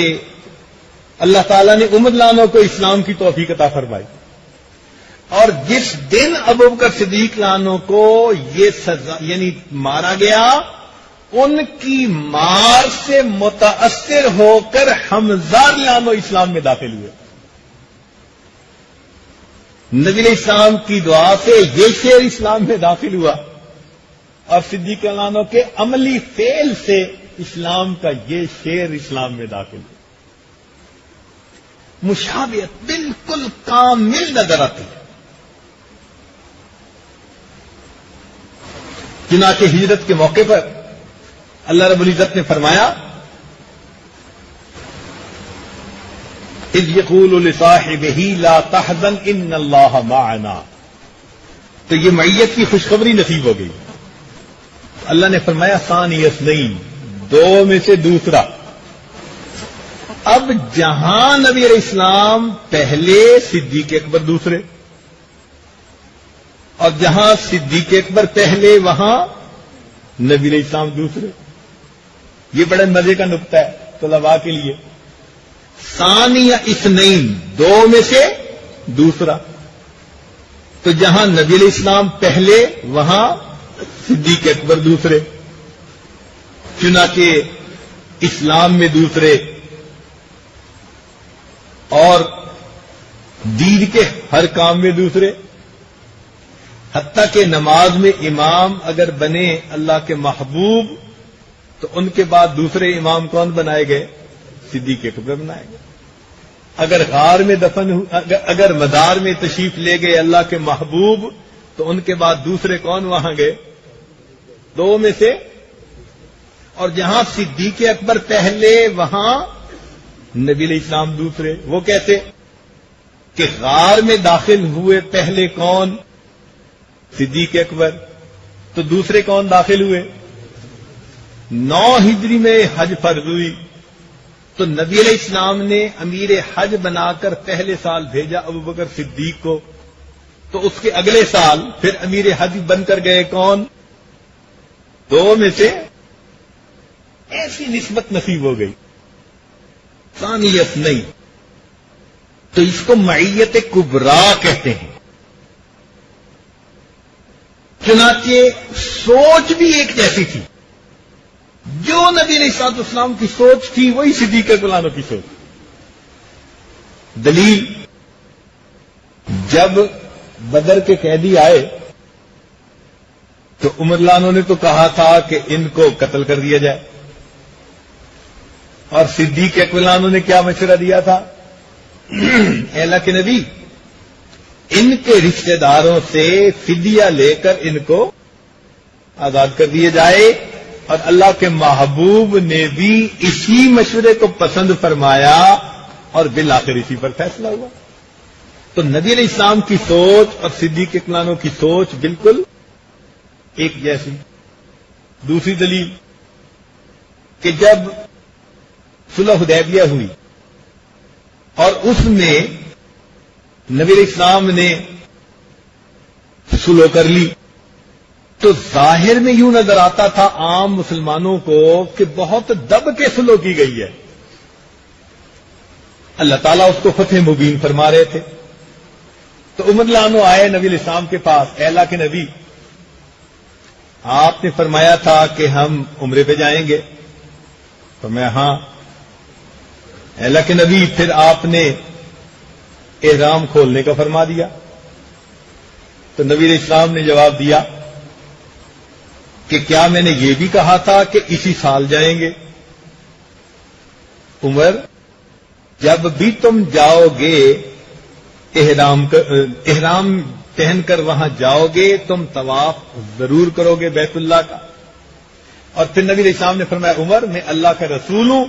اللہ تعالیٰ نے عمر لانوں کو اسلام کی توفیق عطا فرمائی، اور جس دن ابوبکر صدیق لانوں کو یہ سزا یعنی مارا گیا، ان کی مار سے متاثر ہو کر حمزہ لانوں اسلام میں داخل ہوئے. نبی علیہ السلام کی دعا سے یہ شعر اسلام میں داخل ہوا، اور صدیق لانوں کے عملی فعل سے اسلام کا یہ شعر اسلام میں داخل ہوا. مشابہت بالکل کامل نظر آتی ہے. چنانچہ ہجرت کے موقع پر اللہ رب العزت نے فرمایا اذ یقول لصاحبہ لا تحزن ان اللہ معنا، تو یہ معیت کی خوشخبری نصیب ہو گئی. اللہ نے فرمایا ثانی اثنین، دو میں سے دوسرا. اب جہاں نبی علیہ السلام پہلے، صدیق اکبر دوسرے، اور جہاں صدیق اکبر پہلے وہاں نبی علیہ السلام دوسرے. یہ بڑے مزے کا نکتہ ہے طلباء کے لیے. ثانی اثنین، دو میں سے دوسرا. تو جہاں نبی علیہ السلام پہلے وہاں صدیق اکبر دوسرے. چنانچہ اسلام میں دوسرے اور دین کے ہر کام میں دوسرے. حتیٰ کہ نماز میں امام اگر بنے اللہ کے محبوب تو ان کے بعد دوسرے امام کون بنائے گئے؟ صدیق اکبر بنائے گئے. اگر غار میں اگر مزار میں تشریف لے گئے اللہ کے محبوب تو ان کے بعد دوسرے کون وہاں گئے؟ دو میں سے. اور جہاں صدیق اکبر پہلے وہاں نبی علیہ السلام دوسرے. وہ کیسے کہ غار میں داخل ہوئے پہلے کون؟ صدیق اکبر. تو دوسرے کون داخل ہوئے؟ 9 ہجری میں حج فرض ہوئی تو نبی علیہ السلام نے امیر حج بنا کر پہلے سال بھیجا ابوبکر صدیق کو. تو اس کے اگلے سال پھر امیر حج بن کر گئے کون؟ 2 میں سے. ایسی نسبت نصیب ہو گئی. ثانیت نہیں، تو اس کو معیت کبریٰ کہتے ہیں. چنانچہ سوچ بھی ایک جیسی تھی. جو نبی علیہ الصلوۃ والسلام کی سوچ تھی وہی صدیق اکبر عنہ کی سوچ. دلیل، جب بدر کے قیدی آئے تو عمر رضی اللہ عنہ نے تو کہا تھا کہ ان کو قتل کر دیا جائے، اور صدیق اکبر رضی اللہ عنہ نے کیا مشورہ دیا تھا؟ اے اللہ کے نبی، ان کے رشتہ داروں سے فدیہ لے کر ان کو آزاد کر دیے جائے. اور اللہ کے محبوب نے بھی اسی مشورے کو پسند فرمایا اور بالآخر اسی پر فیصلہ ہوا. تو نبی علیہ السلام کی سوچ اور صدیق اکبر عنہ کی سوچ بالکل ایک جیسی. دوسری دلیل کہ جب صلح حدیبیہ ہوئی اور اس میں نبی علیہ السلام نے صلح کر لی تو ظاہر میں یوں نظر آتا تھا عام مسلمانوں کو کہ بہت دب کے صلح کی گئی ہے. اللہ تعالیٰ اس کو فتح مبین فرما رہے تھے. تو عمر رضی اللہ عنہ آئے نبی علیہ السلام کے پاس، اے اللہ کے نبی، آپ نے فرمایا تھا کہ ہم عمرے پہ جائیں گے. تو میں ہاں. اے اللہ کے نبی، پھر آپ نے احرام کھولنے کا فرما دیا. تو نبی علیہ السلام نے جواب دیا کہ کیا میں نے یہ بھی کہا تھا کہ اسی سال جائیں گے؟ عمر، جب بھی تم جاؤ گے احرام پہن کر وہاں جاؤ گے تم طواف ضرور کرو گے بیت اللہ کا. اور پھر نبی علیہ السلام نے فرمایا، عمر، میں اللہ کا رسول ہوں،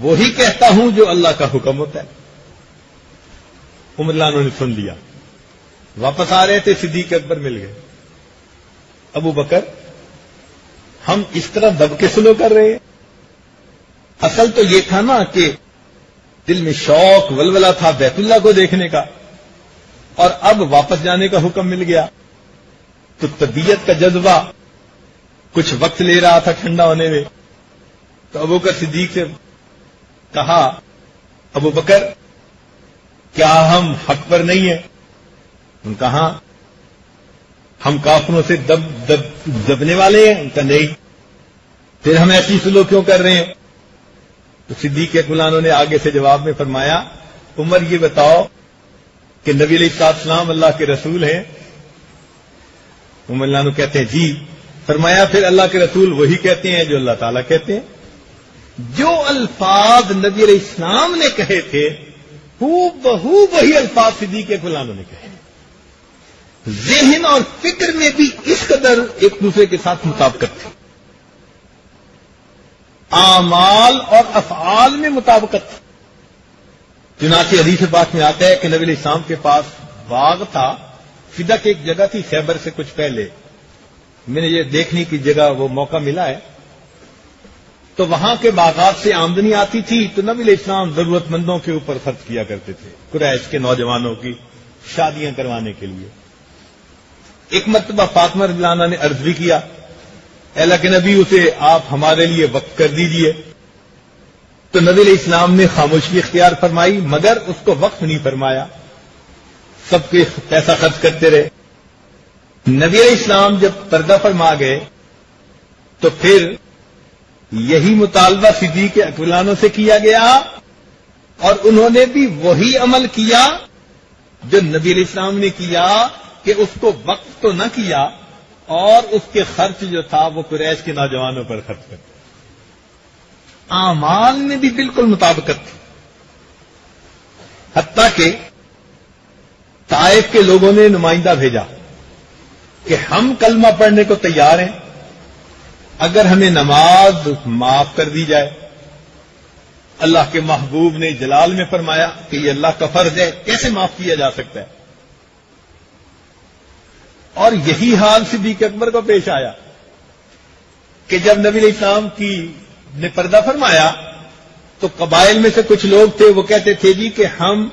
وہی کہتا ہوں جو اللہ کا حکم ہوتا ہے. عمر رضی اللہ عنہ نے سن لیا. واپس آ رہے تھے، صدیق اکبر مل گئے. ابو بکر، ہم اس طرح دب کے سلو کر رہے ہیں. اصل تو یہ تھا نا کہ دل میں شوق ولولہ تھا بیت اللہ کو دیکھنے کا، اور اب واپس جانے کا حکم مل گیا تو طبیعت کا جذبہ کچھ وقت لے رہا تھا ٹھنڈا ہونے میں. تو ابو بکر صدیق سے کہا، ابو بکر، کیا ہم حق پر نہیں ہیں؟ ان کا ہاں. ہم کافروں سے دبنے والے ہیں؟ ان کا نہیں. پھر ہم ایسی سلوک کیوں کر رہے ہیں؟ تو صدیق اکبر عنہ نے آگے سے جواب میں فرمایا، عمر، یہ بتاؤ کہ نبی علیہ السلام اللہ کے رسول ہیں؟ عمر رضی اللہ عنہ کہتے ہیں جی. فرمایا، پھر اللہ کے رسول وہی کہتے ہیں جو اللہ تعالیٰ کہتے ہیں. جو الفاظ نبی علیہ السلام نے کہے تھے بہو وہی الفاظ صدیق اکبر عنہ نے کہے. ذہن اور فکر میں بھی اس قدر ایک دوسرے کے ساتھ مطابقت تھی، اعمال اور افعال میں مطابقت تھی. چنانچہ حدیث پاک میں آتا ہے کہ نبی علیہ السلام کے پاس باغ تھا. فدق ایک جگہ تھی خیبر سے کچھ پہلے، میں نے یہ دیکھنے کی جگہ وہ موقع ملا ہے. تو وہاں کے باغات سے آمدنی آتی تھی تو نبی علیہ السلام ضرورت مندوں کے اوپر خرچ کیا کرتے تھے، قریش کے نوجوانوں کی شادیاں کروانے کے لیے. ایک مرتبہ فاطمہ رضی اللہ عنہا نے عرض بھی کیا، اے اللہ کے نبی، اسے آپ ہمارے لیے وقف کر دیجئے. تو نبی علیہ السلام نے خاموشی اختیار فرمائی، مگر اس کو وقف نہیں فرمایا. سب کے پیسہ خرچ کرتے رہے. نبی علیہ السلام جب پردہ فرما گئے تو پھر یہی مطالبہ صدیق اکبر عنہ سے کیا گیا، اور انہوں نے بھی وہی عمل کیا جو نبی علیہ السلام نے کیا، کہ اس کو وقف تو نہ کیا اور اس کے خرچ جو تھا وہ قریش کے نوجوانوں پر خرچ کرتے. اعمال میں بھی بالکل مطابقت تھی. حتیٰ کہ طائف کے لوگوں نے نمائندہ بھیجا کہ ہم کلمہ پڑھنے کو تیار ہیں اگر ہمیں نماز معاف کر دی جائے. اللہ کے محبوب نے جلال میں فرمایا کہ یہ اللہ کا فرض ہے، کیسے معاف کیا جا سکتا ہے؟ اور یہی حال صدیق اکبر کو پیش آیا کہ جب نبی علیہ السلام نے پردہ فرمایا تو قبائل میں سے کچھ لوگ تھے، وہ کہتے تھے جی کہ ہم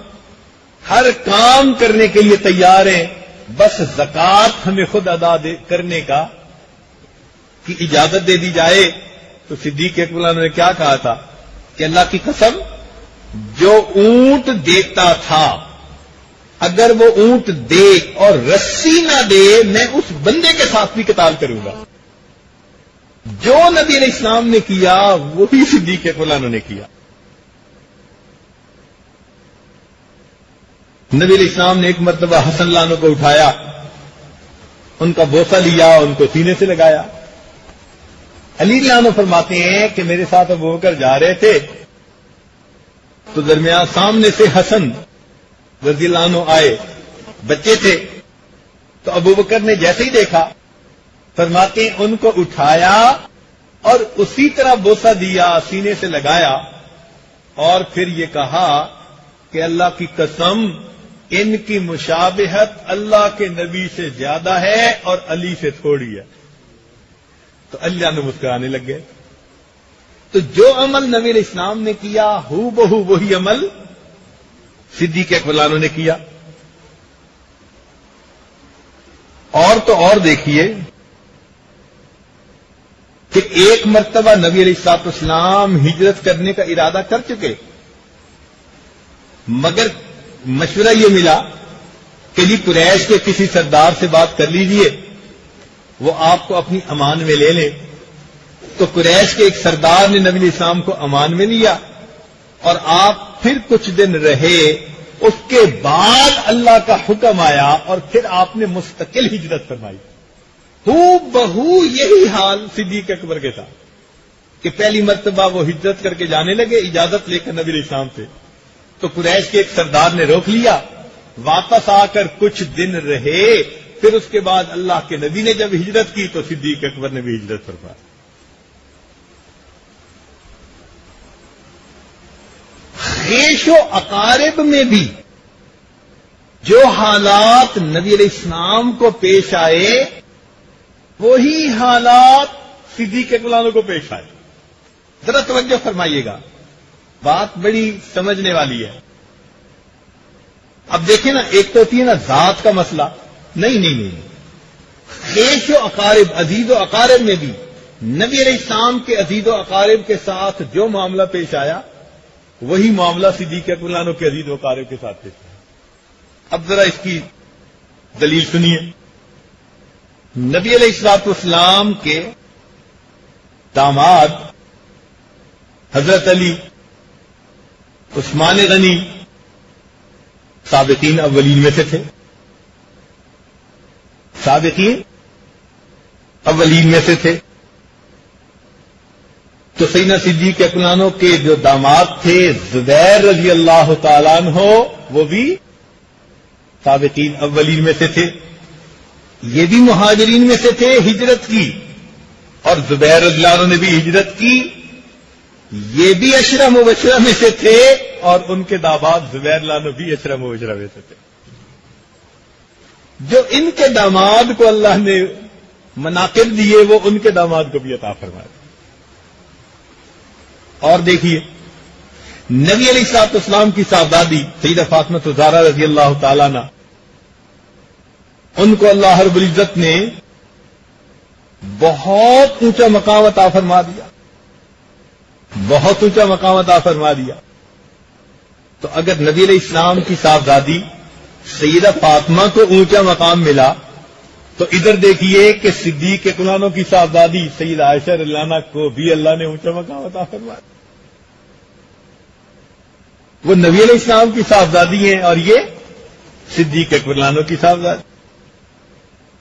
ہر کام کرنے کے لیے تیار ہیں، بس زکوٰۃ ہمیں خود ادا کرنے کی اجازت دے دی جائے. تو صدیق اکبر عنہ نے کیا کہا تھا کہ اللہ کی قسم، جو اونٹ دیتا تھا اگر وہ اونٹ دے اور رسی نہ دے میں اس بندے کے ساتھ بھی قتال کروں گا. جو نبی علیہ السلام نے کیا وہی صدیق اکبر عنہ نے کیا. نبی علیہ السلام نے ایک مرتبہ حسن لانو کو اٹھایا, ان کا بوسہ لیا, ان کو سینے سے لگایا. علی لانو فرماتے ہیں کہ میرے ساتھ ابو بکر جا رہے تھے تو درمیان سامنے سے حسن رضی اللہ عنہ آئے, بچے تھے. تو ابو بکر نے جیسے ہی دیکھا فرماتے ہیں ان کو اٹھایا اور اسی طرح بوسہ دیا, سینے سے لگایا, اور پھر یہ کہا کہ اللہ کی قسم ان کی مشابہت اللہ کے نبی سے زیادہ ہے اور علی سے تھوڑی ہے. تو اللہ نے مسکرانے لگ گئے. تو جو عمل نبی علیہ السلام نے کیا ہو بہو وہی عمل صدیق اکبر عنہ نے کیا. اور تو اور دیکھیے کہ ایک مرتبہ نبی علیہ الصلوۃ والسلام ہجرت کرنے کا ارادہ کر چکے, مگر مشورہ یہ ملا کہ جی قریش کے کسی سردار سے بات کر لیجئے, وہ آپ کو اپنی امان میں لے لیں. تو قریش کے ایک سردار نے نبی علیہ السلام کو امان میں لیا اور آپ پھر کچھ دن رہے. اس کے بعد اللہ کا حکم آیا اور پھر آپ نے مستقل ہجرت فرمائی. ہو بہو یہی حال صدیق اکبر کے تھا کہ پہلی مرتبہ وہ ہجرت کر کے جانے لگے اجازت لے کر نبی علیہ السلام سے. تو قریش کے ایک سردار نے روک لیا, واپس آ کر کچھ دن رہے. پھر اس کے بعد اللہ کے نبی نے جب ہجرت کی تو صدیق اکبر نے بھی ہجرت فرمائی. خیش و اقارب میں بھی جو حالات نبی علیہ السلام کو پیش آئے وہی حالات صدیق اکبر عنہ کو پیش آئے. ذرا توجہ فرمائیے گا, بات بڑی سمجھنے والی ہے. اب دیکھیں نا, ایک تو ہوتی ہے نا ذات کا مسئلہ, نہیں, خیش و اقارب عزیز و اقارب میں بھی نبی علیہ السلام کے عزیز و اقارب کے ساتھ جو معاملہ پیش آیا وہی معاملہ صدیق اکبر عنہ کے عزیز و اقارب کے ساتھ پیش آیا. اب ذرا اس کی دلیل سنیے. نبی علیہ الصلوۃ والسلام کے داماد حضرت علی, عثمان غنی سابقین اولین میں سے تھے. سابقین اولین میں سے تھے. تو سیدنا صدیق اکبر عنہ کے جو داماد تھے زبیر رضی اللہ تعالیٰ عنہ وہ بھی سابقین اولین میں سے تھے. یہ بھی مہاجرین میں سے تھے ہجرت کی, اور زبیر رضی اللہ عنہ نے بھی ہجرت کی. یہ بھی اشرا مبشرہ میں سے تھے اور ان کے داماد زبیر رضی اللہ عنہ بھی اشرا مبشرہ میں سے تھے. جو ان کے داماد کو اللہ نے مناقب دیے وہ ان کے داماد کو بھی عطا فرمائے. اور دیکھیے نبی علیہ الصلوۃ والسلام کی صاحبزادی سیدہ فاطمہ الزہرا رضی اللہ تعالیٰ عنہ, ان کو اللہ رب العزت نے بہت اونچا مقام عطا فرما دیا, بہت اونچا مقام عطا فرما دیا. تو اگر نبی علیہ السلام کی صاحبزادی سیدہ فاطمہ کو اونچا مقام ملا تو ادھر دیکھیے کہ صدیق اکبر عنہ کی صاحبزادی سیدہ عائشہ رضی اللہ عنہا کو بھی اللہ نے اونچا مقام عطا فرمایا. وہ نبی علیہ السلام کی صاحبزادی ہیں اور یہ صدیق اکبر عنہ کی صاحبزادی.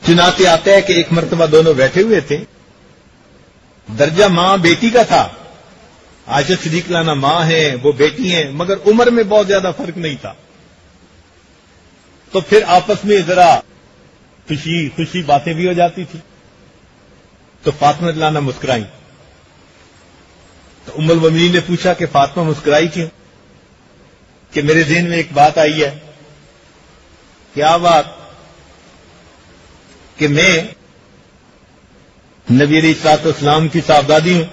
چنانچہ آتا ہے کہ ایک مرتبہ دونوں بیٹھے ہوئے تھے, درجہ ماں بیٹی کا تھا. عائشہ صدیق عنہ ماں ہیں, وہ بیٹی ہیں, مگر عمر میں بہت زیادہ فرق نہیں تھا. تو پھر آپس میں ذرا خوشی باتیں بھی ہو جاتی تھی. تو فاطمہ رضی اللہ عنہا مسکرائی. تو ام المومنین نے پوچھا کہ فاطمہ مسکرائی کیوں؟ کہ میرے ذہن میں ایک بات آئی ہے. کیا بات؟ کہ میں نبی علیہ الصلوۃ والسلام کی صاحبزادی ہوں,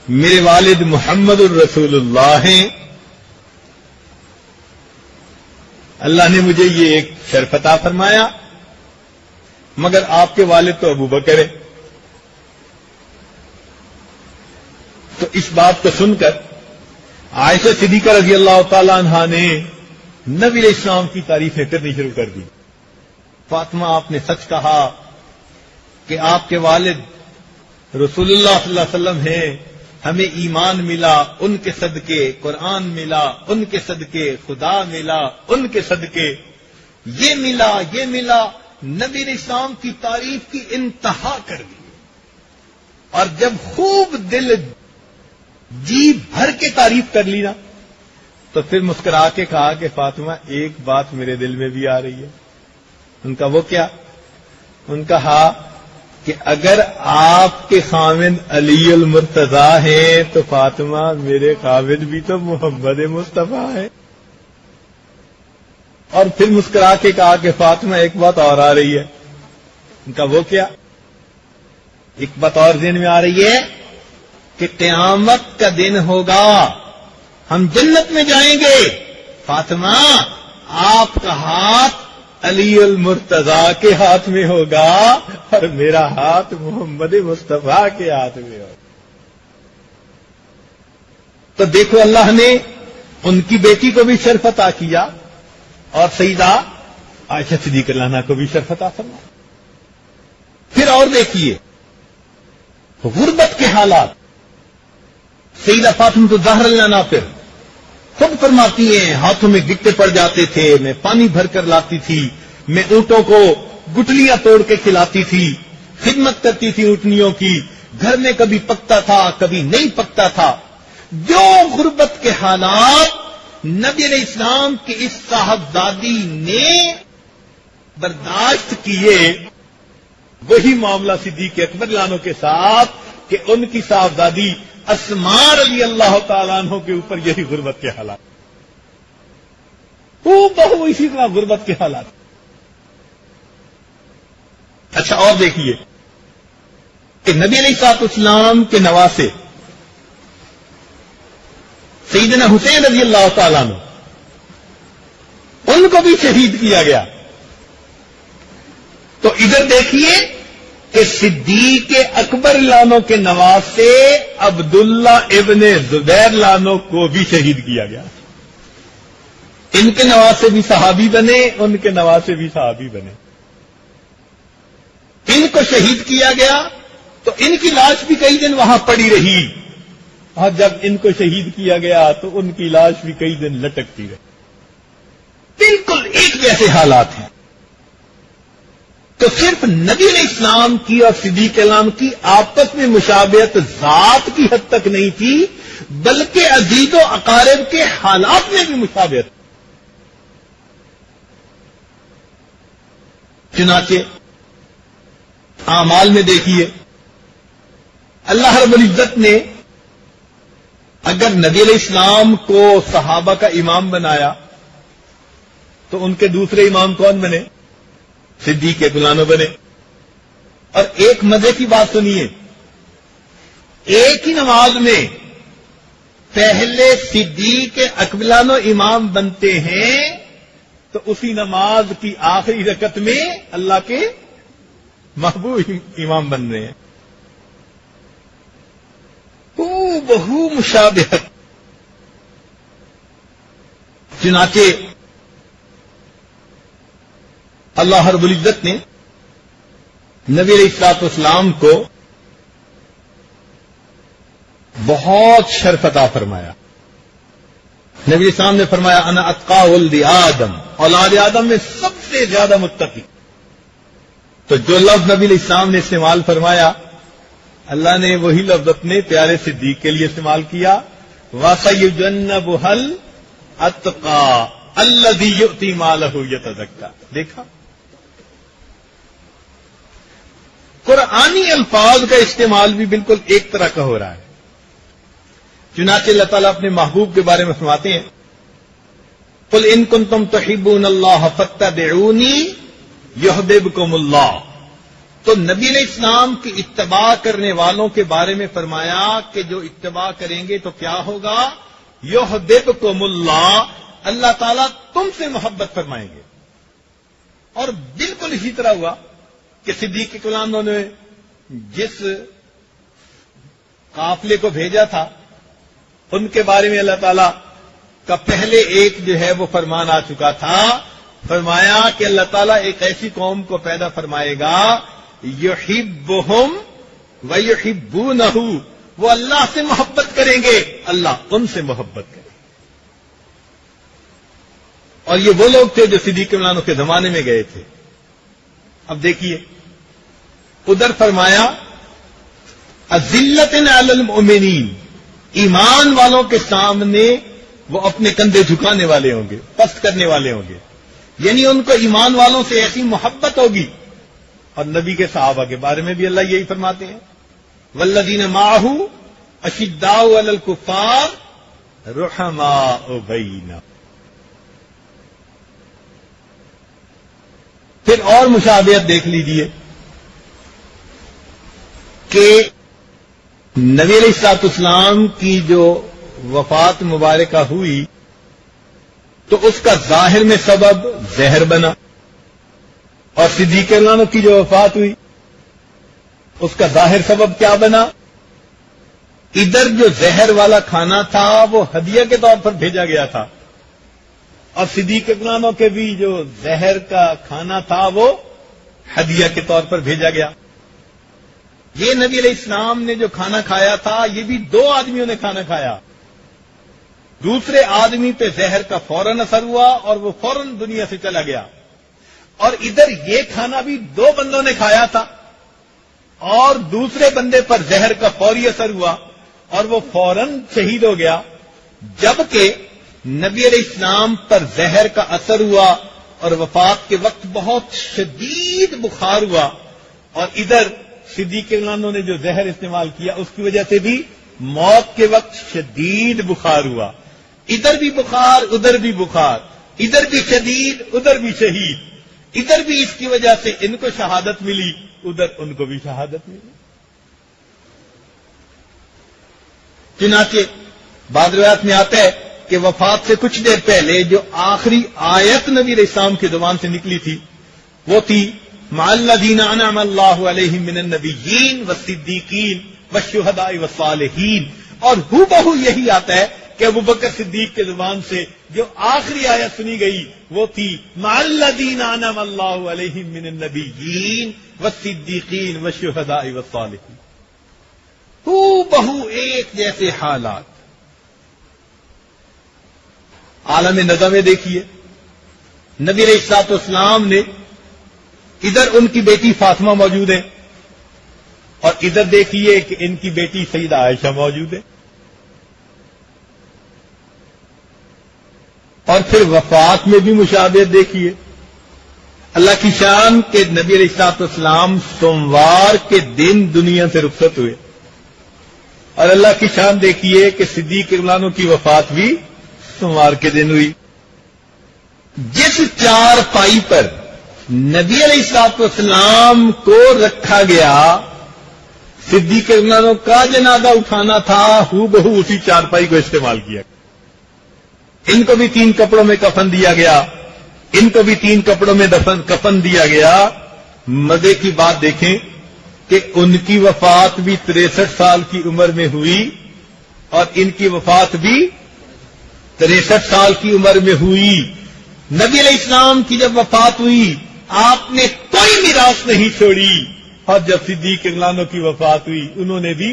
میرے والد محمد الرسول اللہ ہیں. اللہ نے مجھے یہ ایک شرف عطا فرمایا, مگر آپ کے والد تو ابو بکر ہیں. تو اس بات کو سن کر عائشہ صدیقہ رضی اللہ تعالی عنہا نے نبی علیہ السلام کی تعریفیں کرنی شروع کر دی. فاطمہ آپ نے سچ کہا کہ آپ کے والد رسول اللہ صلی اللہ علیہ وسلم ہیں، ہمیں ایمان ملا ان کے صدقے، قرآن ملا ان کے صدقے، خدا ملا ان کے صدقے، یہ ملا یہ ملا. نبی علیہ السلام کی تعریف کی انتہا کر دی. اور جب خوب دل جی بھر کے تعریف کر لی نا تو پھر مسکرا کے کہا کہ فاطمہ ایک بات میرے دل میں بھی آ رہی ہے. ان کا وہ کیا؟ ان کا ہاں کہ اگر آپ کے خاوند علی المرتضی ہیں تو فاطمہ میرے خاوند بھی تو محمد مصطفیٰ ہے. اور پھر مسکرا کے کہا کہ فاطمہ ایک بات اور آ رہی ہے. ان کا وہ کیا؟ ایک بات اور ذہن میں آ رہی ہے کہ قیامت کا دن ہوگا، ہم جنت میں جائیں گے، فاطمہ آپ کا ہاتھ علی المرتضی کے ہاتھ میں ہوگا اور میرا ہاتھ محمد مصطفیٰ کے ہاتھ میں ہوگا. تو دیکھو اللہ نے ان کی بیٹی کو بھی شرف عطا کیا اور سیدہ عائشہ صدیقہ رضی اللہ عنہا کو بھی شرف عطا فرمایا. پھر اور دیکھیے غربت کے حالات. سیدہ فاطمہ الزہرا رضی اللہ عنہا پھر خود فرماتی ہیں ہاتھوں میں گٹے پڑ جاتے تھے، میں پانی بھر کر لاتی تھی، میں اونٹوں کو گٹلیاں توڑ کے کھلاتی تھی، خدمت کرتی تھی اونٹنیوں کی، گھر میں کبھی پکتا تھا کبھی نہیں پکتا تھا. جو غربت کے حالات نبی علیہ السلام کی اس صاحبزادی نے برداشت کیے، وہی معاملہ صدیق اکبر رضی اللہ عنہ کے ساتھ کہ ان کی صاحبزادی اسماء رضی اللہ تعالیٰ عنہ کے اوپر یہی غربت کے حالات، وہ بہو اسی طرح غربت کے حالات. اچھا اور دیکھیے کہ نبی علیہ الصلوۃ والسلام کے نواسے سیدنا حسین رضی اللہ تعالیٰ عنہ، ان کو بھی شہید کیا گیا. تو ادھر دیکھیے کہ صدیق اکبر لانو کے نواسے عبداللہ ابن زبیر لانو کو بھی شہید کیا گیا. ان کے نواسے بھی صحابی بنے، ان کے نواسے بھی صحابی بنے. ان کو شہید کیا گیا تو ان کی لاش بھی کئی دن وہاں پڑی رہی، اور جب ان کو شہید کیا گیا تو ان کی لاش بھی کئی دن لٹکتی رہی. بالکل ایک جیسے حالات ہیں. تو صرف نبی علیہ السلام کی اور صدیق اکرم کی آپس میں مشابہت ذات کی حد تک نہیں تھی، بلکہ عزیز و اقارب کے حالات میں بھی مشابہت. چنانچہ اعمال میں دیکھیے اللہ رب العزت نے اگر نبی علیہ السلام کو صحابہ کا امام بنایا تو ان کے دوسرے امام کون بنے؟ صدیق اکبر بنے. اور ایک مزے کی بات سنیے، ایک ہی نماز میں پہلے صدیق اکبر امام بنتے ہیں تو اسی نماز کی آخری رکعت میں اللہ کے محبوب امام بن رہے ہیں. بہو مشابہت. چنانچہ اللہ رب العزت نے نبی علیہ الصلوۃ والسلام کو بہت شرف عطا فرمایا. نبی علیہ السلام نے فرمایا انا اتقی ولد آدم، اولاد آدم میں سب سے زیادہ متقی. تو جو لفظ نبی علیہ السلام نے استعمال فرمایا، اللہ نے وہی لفظ اپنے پیارے صدیق کے لیے استعمال کیا، وَسَيُجَنَّبُهَا الْأَتْقَى الَّذِي يُؤْتِي مَالَهُ يَتَزَكَّىٰ. دیکھا قرآنی الفاظ کا استعمال بھی بالکل ایک طرح کا ہو رہا ہے. چنانچہ اللہ تعالیٰ اپنے محبوب کے بارے میں فرماتے ہیں قُلْ إِن كُنتُمْ تُحِبُّونَ اللَّهَ فَاتَّبِعُونِي يُحْبِبْكُمُ اللَّهُ. تو نبی علیہ السلام کی اتباع کرنے والوں کے بارے میں فرمایا کہ جو اتباع کریں گے تو کیا ہوگا؟ یحببکم اللہ، اللہ تعالیٰ تم سے محبت فرمائیں گے. اور بالکل اسی طرح ہوا کہ صدیق اکرام نے جس قافلے کو بھیجا تھا ان کے بارے میں اللہ تعالیٰ کا پہلے ایک جو ہے وہ فرمان آ چکا تھا. فرمایا کہ اللہ تعالیٰ ایک ایسی قوم کو پیدا فرمائے گا یحبہم ویحبونہ، وہ اللہ سے محبت کریں گے، اللہ ان سے محبت کرے. اور یہ وہ لوگ تھے جو صدیق اعلان کے زمانے میں گئے تھے. اب دیکھیے ادھر فرمایا اذلۃ علی المؤمنین، ایمان والوں کے سامنے وہ اپنے کندھے جھکانے والے ہوں گے، پست کرنے والے ہوں گے، یعنی ان کو ایمان والوں سے ایسی محبت ہوگی. اور نبی کے صحابہ کے بارے میں بھی اللہ یہی فرماتے ہیں والذین معہ اشداء علی الکفار رحماء بینہم. پھر اور مشابہت دیکھ لیجئے کہ نبی علیہ الصلوۃ والسلام کی جو وفات مبارکہ ہوئی تو اس کا ظاہر میں سبب زہر بنا، اور صدیق اعلان کی جو وفات ہوئی اس کا ظاہر سبب کیا بنا؟ ادھر جو زہر والا کھانا تھا وہ ہدیہ کے طور پر بھیجا گیا تھا، اور صدیق اعلان کے بھی جو زہر کا کھانا تھا وہ ہدیہ کے طور پر بھیجا گیا. یہ نبی علیہ السلام نے جو کھانا کھایا تھا یہ بھی دو آدمیوں نے کھانا کھایا. دوسرے آدمی پہ زہر کا فوراً اثر ہوا اور وہ فوراً دنیا سے چلا گیا، اور ادھر یہ کھانا بھی دو بندوں نے کھایا تھا اور دوسرے بندے پر زہر کا فوری اثر ہوا اور وہ فوراً شہید ہو گیا، جبکہ نبی علیہ السلام پر زہر کا اثر ہوا اور وفات کے وقت بہت شدید بخار ہوا، اور ادھر صدیق اعلان نے جو زہر استعمال کیا اس کی وجہ سے بھی موت کے وقت شدید بخار ہوا. ادھر بھی بخار ادھر بھی بخار، ادھر بھی شدید ادھر بھی شہید، ادھر بھی اس کی وجہ سے ان کو شہادت ملی ادھر ان کو بھی شہادت ملی. چنانچہ بعض روایات میں آتا ہے کہ وفات سے کچھ دیر پہلے جو آخری آیت نبی علیہ السلام کی زبان سے نکلی تھی وہ تھی مع الذین انعم اللہ علیہم من النبیین والصدیقین والشہداء والصالحین، اور ہو بہو یہی آتا ہے کہ ابوبکر صدیق کے زبان سے جو آخری آیت سنی گئی وہ تھی مع الذین انعم اللہ علیہم من النبیین والصدیقین والشہداء والصالحین. ہو بہو ایک جیسے حالات. عالم نظر میں دیکھیے نبی علیہ الصلوۃ والسلام نے ادھر ان کی بیٹی فاطمہ موجود ہے اور ادھر دیکھیے کہ ان کی بیٹی سیدہ عائشہ موجود ہے. اور پھر وفات میں بھی مشابہت دیکھیے. اللہ کی شان کہ نبی علیہ الصلوۃ والسلام سوموار کے دن دنیا سے رخصت ہوئے، اور اللہ کی شان دیکھیے کہ صدیق اعلانوں کی وفات بھی سوموار کے دن ہوئی. جس چار پائی پر نبی علیہ الصلوۃ والسلام کو رکھا گیا صدیق اعلانوں کا جنازہ اٹھانا تھا، ہو بہو اسی چارپائی کو استعمال کیا. ان کو بھی 3 کپڑوں میں کفن دیا گیا، ان کو بھی 3 کپڑوں میں کفن دیا گیا. مزے کی بات دیکھیں کہ ان کی وفات بھی 63 سال کی عمر میں ہوئی اور ان کی وفات بھی 63 سال کی عمر میں ہوئی. نبی علیہ السلام کی جب وفات ہوئی آپ نے کوئی میراث نہیں چھوڑی، اور جب صدیق اعلانوں کی وفات ہوئی انہوں نے بھی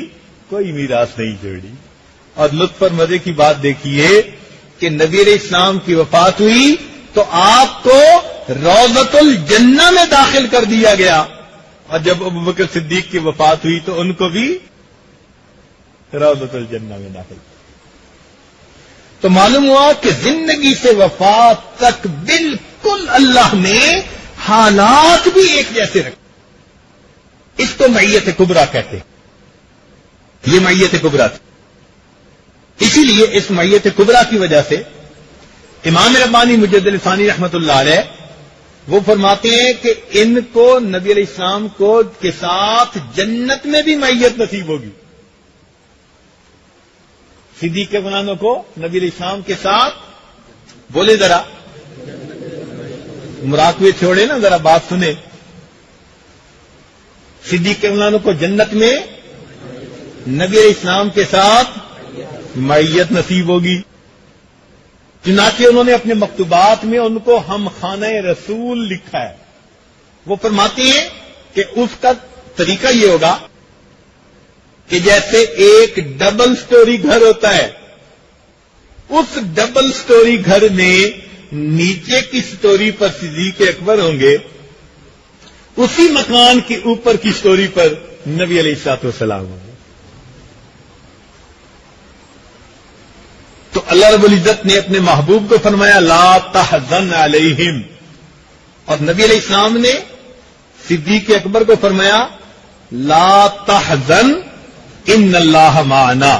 کوئی میراث نہیں چھوڑی. اور لطف اور مزے کی بات دیکھیے کہ نبی علیہ السلام کی وفات ہوئی تو آپ کو روضۃ الجنہ میں داخل کر دیا گیا، اور جب ابوبکر صدیق کی وفات ہوئی تو ان کو بھی روضۃ الجنہ میں داخل کیا. تو معلوم ہوا کہ زندگی سے وفات تک بالکل اللہ نے حالات بھی ایک جیسے رکھے. اس کو معیت کبریٰ کہتے ہیں. یہ معیت کبریٰ تھی. اسی لیے اس معیت کبریٰ کی وجہ سے امام ربانی مجدد ثانی رحمت اللہ علیہ وہ فرماتے ہیں کہ ان کو نبی علیہ السلام کو کے ساتھ جنت میں بھی معیت نصیب ہوگی. صدیق اعلانوں کو نبی علیہ السلام کے ساتھ بولے ذرا مراقبے چھوڑے نا، ذرا بات سنیں. صدیق اعلانوں کو جنت میں نبی علیہ السلام کے ساتھ معیت نصیب ہوگی. چنانچہ انہوں نے اپنے مکتوبات میں ان کو ہم خانہ رسول لکھا ہے. وہ فرماتے ہیں کہ اس کا طریقہ یہ ہوگا کہ جیسے ایک ڈبل سٹوری گھر ہوتا ہے، اس ڈبل سٹوری گھر میں نیچے کی سٹوری پر صدیق اکبر ہوں گے، اسی مکان کے اوپر کی سٹوری پر نبی علیہ الصلوۃ والسلام ہوں گے. تو اللہ رب العزت نے اپنے محبوب کو فرمایا لا تحزن علیہم، اور نبی علیہ السلام نے صدیق اکبر کو فرمایا لا تحزن ان اللہ معنا.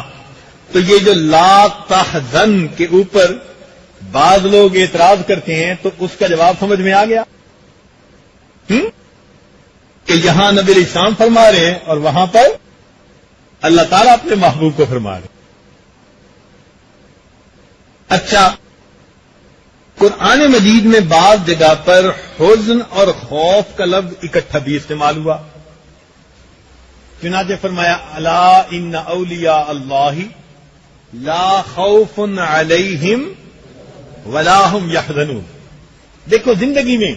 تو یہ جو لا تحزن کے اوپر بعض لوگ اعتراض کرتے ہیں تو اس کا جواب سمجھ میں آ گیا کہ یہاں نبی علیہ السلام فرما رہے ہیں اور وہاں پر اللہ تعالیٰ اپنے محبوب کو فرما رہے ہیں. اچھا، قرآن مجید میں بعض جگہ پر حزن اور خوف کا لفظ اکٹھا بھی استعمال ہوا. چنانچہ فرمایا الا ان اولیاء اللہ لا خوف علیہم ولا هم یحزنون. دیکھو، زندگی میں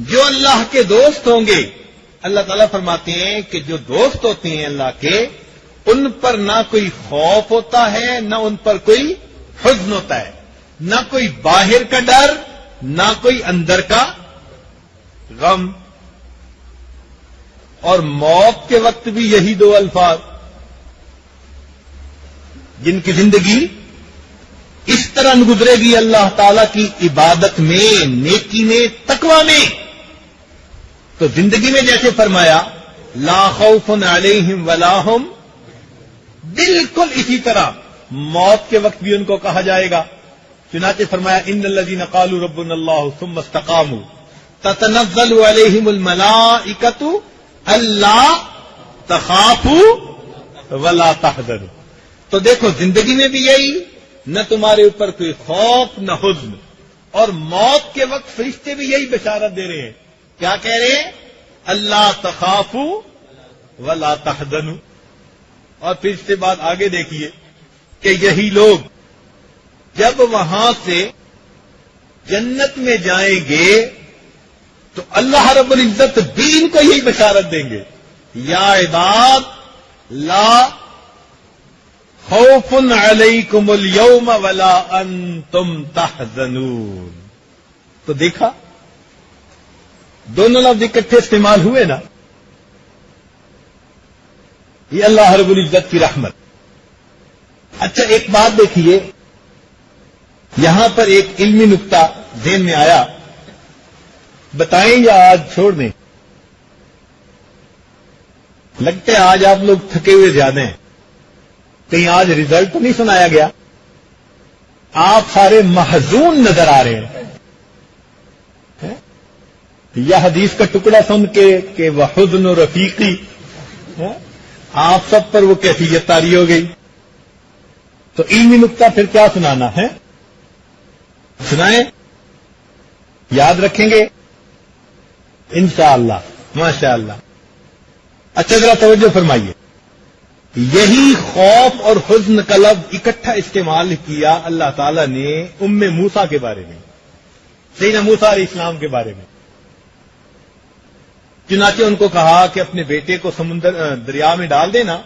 جو اللہ کے دوست ہوں گے، اللہ تعالیٰ فرماتے ہیں کہ جو دوست ہوتے ہیں اللہ کے، ان پر نہ کوئی خوف ہوتا ہے نہ ان پر کوئی حزن ہوتا ہے، نہ کوئی باہر کا ڈر نہ کوئی اندر کا غم. اور موت کے وقت بھی یہی دو الفاظ، جن کی زندگی اس طرح گزرے گی اللہ تعالی کی عبادت میں، نیکی میں، تقوی میں. تو زندگی میں جیسے فرمایا لا خوف علیہم ولا هم، بالکل اسی طرح موت کے وقت بھی ان کو کہا جائے گا. چنانچہ فرمایا ان الذین قالوا ربنا اللہ ثم استقاموا تتنزل علیہم الملائکۃ الا تخافوا ولا تحزنوا. تو دیکھو، زندگی میں بھی یہی، نہ تمہارے اوپر کوئی خوف نہ حزن، اور موت کے وقت فرشتے بھی یہی بشارت دے رہے ہیں. کیا کہہ رہے ہیں؟ اللہ تخافوا ولا تحزنوا. اور پھر اس کے بعد آگے دیکھیے کہ یہی لوگ جب وہاں سے جنت میں جائیں گے تو اللہ رب العزت بھی ان کو یہی بشارت دیں گے یا عباد لا خوف علیکم اليوم ولا انتم تحزنون. تو دیکھا، دونوں لفظ اکٹھے استعمال ہوئے نا. یہ اللہ رب العزت کی رحمت. اچھا، ایک بات دیکھیے، یہاں پر ایک علمی نقطہ ذہن میں آیا، بتائیں یا آج چھوڑ دیں؟ لگتا ہے آج آپ لوگ تھکے ہوئے زیادہ ہیں. کہیں آج ریزلٹ تو نہیں سنایا گیا؟ آپ سارے محزون نظر آ رہے ہیں. یا حدیث کا ٹکڑا سن کے کہ وحزن رفیقی، آپ سب پر وہ کیفیت طاری ہو گئی. تو علمی نقطہ پھر کیا سنانا ہے؟ سنائیں، یاد رکھیں گے انشاءاللہ، ماشاءاللہ. اچھا، ذرا توجہ فرمائیے. یہی خوف اور حزن کا لفظ اکٹھا استعمال کیا اللہ تعالی نے ام موسیٰ کے بارے میں، سیدنا موسیٰ علیہ السلام کے بارے میں. چنانچہ ان کو کہا کہ اپنے بیٹے کو دریا میں ڈال دینا.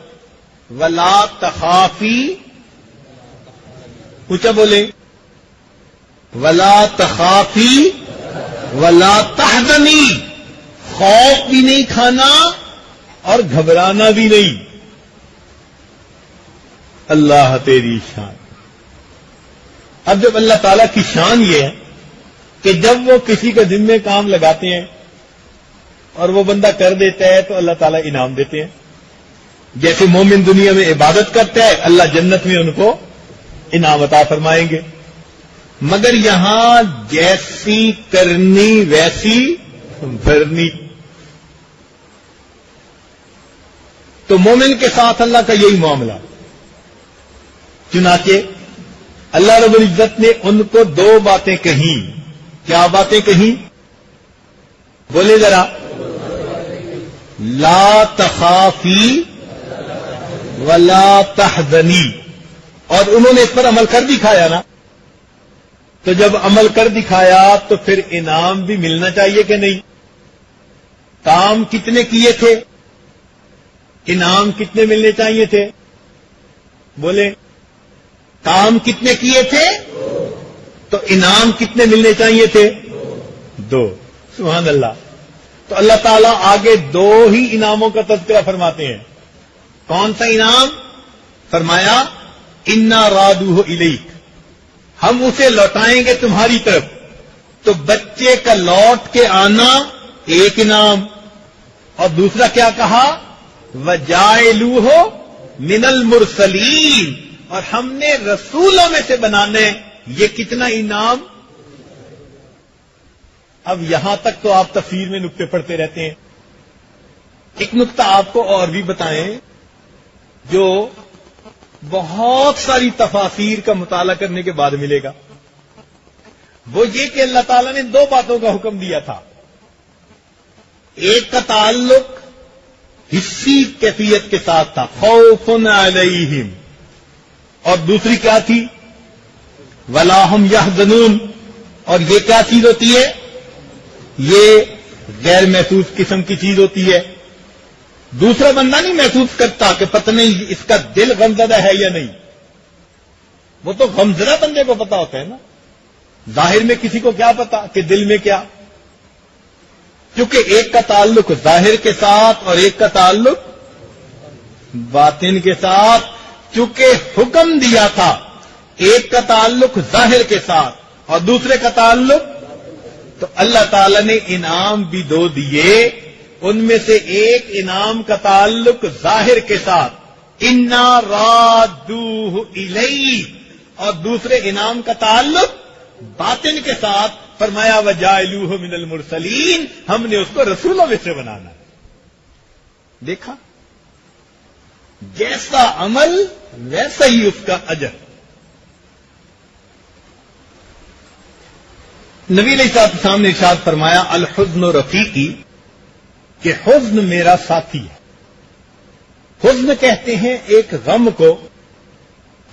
ولا تخافی، اونچا بولیں، ولا تخافی ولا تحزنی. خوف بھی نہیں کھانا اور گھبرانا بھی نہیں. اللہ تیری شان. اب جب اللہ تعالیٰ کی شان یہ ہے کہ جب وہ کسی کے ذمے کام لگاتے ہیں اور وہ بندہ کر دیتا ہے تو اللہ تعالیٰ انعام دیتے ہیں. جیسے مومن دنیا میں عبادت کرتا ہے، اللہ جنت میں ان کو انعام عطا فرمائیں گے. مگر یہاں جیسی کرنی ویسی بھرنی. تو مومن کے ساتھ اللہ کا یہی معاملہ. چنانچہ اللہ رب العزت نے ان کو دو باتیں کہیں. کیا باتیں کہیں؟ بولے ذرا. لا تخافی ولا تحزنی. اور انہوں نے اس پر عمل کر دکھایا نا. تو جب عمل کر دکھایا تو پھر انعام بھی ملنا چاہیے کہ نہیں؟ کام کتنے کیے تھے، انعام کتنے ملنے چاہیے تھے؟ بولے، کام کتنے کیے تھے تو انعام کتنے ملنے چاہیے تھے؟ 2۔ سبحان اللہ۔ تو اللہ تعالیٰ آگے 2 ہی انعاموں کا تذکرہ فرماتے ہیں۔ کون سا انعام؟ فرمایا انا رادوہ الیک، ہم اسے لوٹائیں گے تمہاری طرف۔ تو بچے کا لوٹ کے آنا ایک انعام، اور دوسرا کیا کہا؟ وجاعلوہ من المرسلین، اور ہم نے رسولوں میں سے بنانے، یہ کتنا انعام؟ اب یہاں تک تو آپ تفسیر میں نکتے پڑھتے رہتے ہیں، ایک نکتہ آپ کو اور بھی بتائیں جو بہت ساری تفاسیر کا مطالعہ کرنے کے بعد ملے گا۔ وہ یہ کہ اللہ تعالیٰ نے 2 باتوں کا حکم دیا تھا، ایک کا تعلق حصی کیفیت کے ساتھ تھا، خوف علیہم، اور دوسری کیا تھی؟ ولا ہم یحزنون، اور یہ کیا چیز ہوتی ہے؟ یہ غیر محسوس قسم کی چیز ہوتی ہے، دوسرا بندہ نہیں محسوس کرتا کہ پتہ نہیں اس کا دل غمزدہ ہے یا نہیں، وہ تو غمزدہ بندے کو پتا ہوتا ہے نا، ظاہر میں کسی کو کیا پتا کہ دل میں کیا؟ کیونکہ ایک کا تعلق ظاہر کے ساتھ اور ایک کا تعلق باطن کے ساتھ، چونکہ حکم دیا تھا ایک کا تعلق ظاہر کے ساتھ اور دوسرے کا تعلق، تو اللہ تعالی نے انعام بھی 2 دیے، ان میں سے ایک انعام کا تعلق ظاہر کے ساتھ، انا رادوہ الیک، اور دوسرے انعام کا تعلق باطن کے ساتھ، فرمایا وجاعلوہ من المرسلین، ہم نے اس کو رسولوں میں سے بنانا۔ دیکھا، جیسا عمل ویسا ہی اس کا اجر۔ نبی علیہ السلام نے ارشاد فرمایا الحزن رفیقی، کہ حزن میرا ساتھی ہے۔ حزن کہتے ہیں ایک غم کو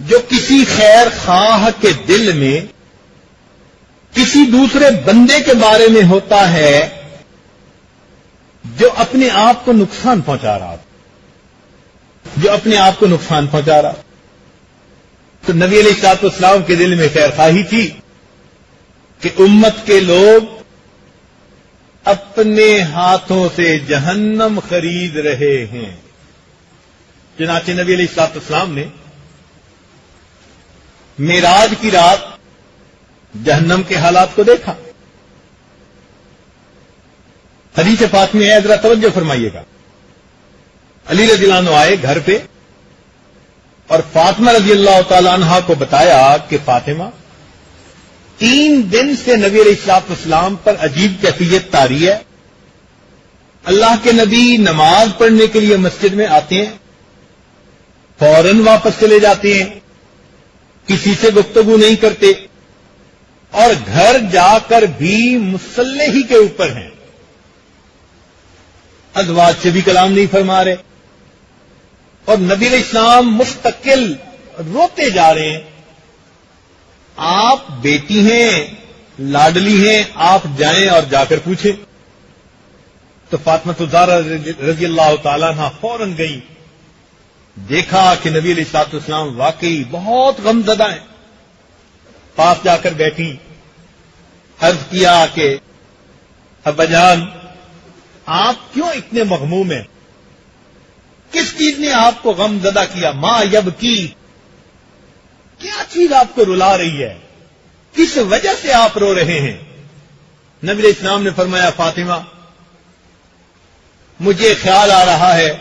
جو کسی خیر خواہ کے دل میں کسی دوسرے بندے کے بارے میں ہوتا ہے جو اپنے آپ کو نقصان پہنچا رہا تھا، جو اپنے آپ کو نقصان پہنچا رہا۔ تو نبی علیہ الصلوۃ والسلام کے دل میں خیر خواہی تھی کہ امت کے لوگ اپنے ہاتھوں سے جہنم خرید رہے ہیں۔ چنانچہ نبی علیہ الصلوۃ والسلام نے معراج کی رات جہنم کے حالات کو دیکھا۔ حدیث پاک میں ہے، ذرا توجہ فرمائیے گا۔ علی رضی اللہ عنہ آئے گھر پہ اور فاطمہ رضی اللہ تعالی عنہا کو بتایا کہ فاطمہ 3 دن سے نبی علیہ الصلوۃ والسلام پر عجیب کیفیت طاری ہے، اللہ کے نبی نماز پڑھنے کے لیے مسجد میں آتے ہیں، فوراً واپس چلے جاتے ہیں، کسی سے گفتگو نہیں کرتے، اور گھر جا کر بھی مصلی ہی کے اوپر ہیں، ازواج سے بھی کلام نہیں فرما رہے، اور نبی علیہ السلام مستقل روتے جا رہے ہیں۔ آپ بیٹی ہیں، لاڈلی ہیں، آپ جائیں اور جا کر پوچھیں۔ تو فاطمہ الزہرا رضی اللہ تعالیٰ عنہ فوراً گئی، دیکھا کہ نبی علیہ الصلوۃ والسلام واقعی بہت غمزدہ ہیں، پاس جا کر بیٹھی، عرض کیا کہ ابا جان آپ کیوں اتنے مغموم ہیں؟ کس چیز نے آپ کو غم زدہ کیا؟ ماں یبکی، کیا چیز آپ کو رلا رہی ہے؟ کس وجہ سے آپ رو رہے ہیں؟ نبی علیہ السلام نے فرمایا فاطمہ مجھے خیال آ رہا ہے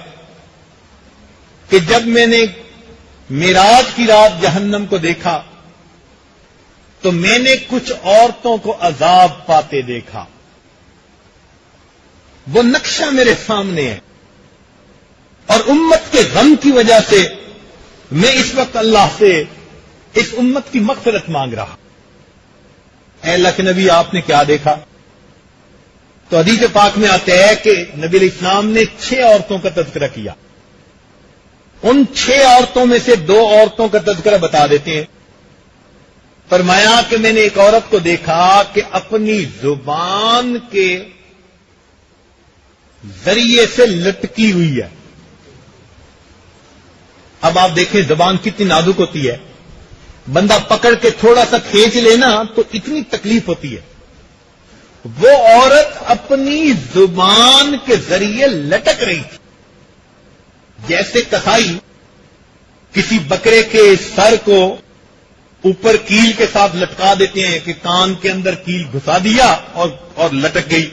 کہ جب میں نے معراج کی رات جہنم کو دیکھا تو میں نے کچھ عورتوں کو عذاب پاتے دیکھا، وہ نقشہ میرے سامنے ہے، اور امت کے غم کی وجہ سے میں اس وقت اللہ سے اس امت کی مغفرت مانگ رہا۔ اے اللہ کے نبی آپ نے کیا دیکھا؟ تو حدیث پاک میں آتا ہے کہ نبی علیہ السلام نے 6 عورتوں کا تذکرہ کیا، ان 6 عورتوں میں سے 2 عورتوں کا تذکرہ بتا دیتے ہیں۔ فرمایا کہ میں نے ایک عورت کو دیکھا کہ اپنی زبان کے ذریعے سے لٹکی ہوئی ہے. اب آپ دیکھیں زبان کتنی نازک ہوتی ہے، بندہ پکڑ کے تھوڑا سا کھینچ لینا تو اتنی تکلیف ہوتی ہے. وہ عورت اپنی زبان کے ذریعے لٹک رہی تھی، جیسے کسائی کسی بکرے کے سر کو اوپر کیل کے ساتھ لٹکا دیتے ہیں کہ کان کے اندر کیل گھسا دیا اور لٹک گئی.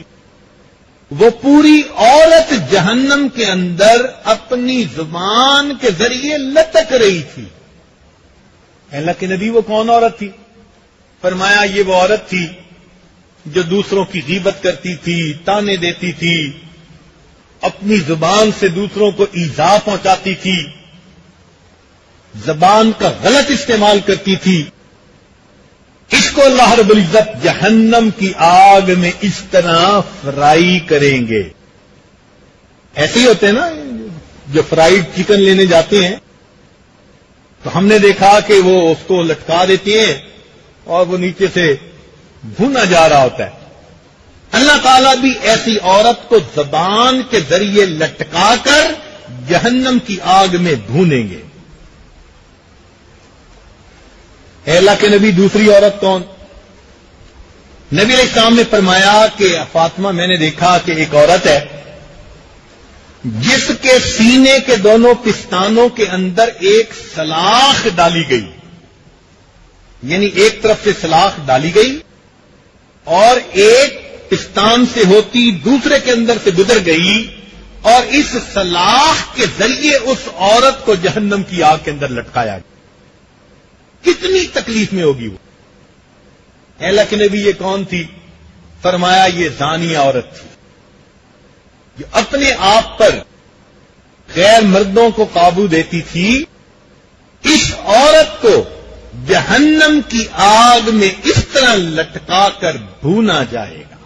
وہ پوری عورت جہنم کے اندر اپنی زبان کے ذریعے لٹک رہی تھی. اللہ کے نبی وہ کون عورت تھی؟ فرمایا یہ وہ عورت تھی جو دوسروں کی غیبت کرتی تھی، تانے دیتی تھی، اپنی زبان سے دوسروں کو ایذا پہنچاتی تھی، زبان کا غلط استعمال کرتی تھی. اس کو اللہ رب العزت جہنم کی آگ میں اس طرح فرائی کریں گے. ایسے ہی ہوتے ہیں نا جو فرائیڈ چکن لینے جاتے ہیں، تو ہم نے دیکھا کہ وہ اس کو لٹکا دیتی ہیں اور وہ نیچے سے بھونا جا رہا ہوتا ہے. اللہ تعالیٰ بھی ایسی عورت کو زبان کے ذریعے لٹکا کر جہنم کی آگ میں بھونیں گے. اے اللہ کے نبی دوسری عورت کون؟ نبی علیہ السلام نے فرمایا کہ فاطمہ میں نے دیکھا کہ ایک عورت ہے جس کے سینے کے دونوں پستانوں کے اندر ایک سلاخ ڈالی گئی، یعنی ایک طرف سے سلاخ ڈالی گئی اور ایک پستان سے ہوتی دوسرے کے اندر سے گزر گئی، اور اس سلاخ کے ذریعے اس عورت کو جہنم کی آگ کے اندر لٹکایا گیا. کتنی تکلیف میں ہوگی وہ. اے اللہ کے نبی یہ کون تھی؟ فرمایا یہ زانیہ عورت تھی جو اپنے آپ پر غیر مردوں کو قابو دیتی تھی. اس عورت کو جہنم کی آگ میں اس طرح لٹکا کر بھونا جائے گا.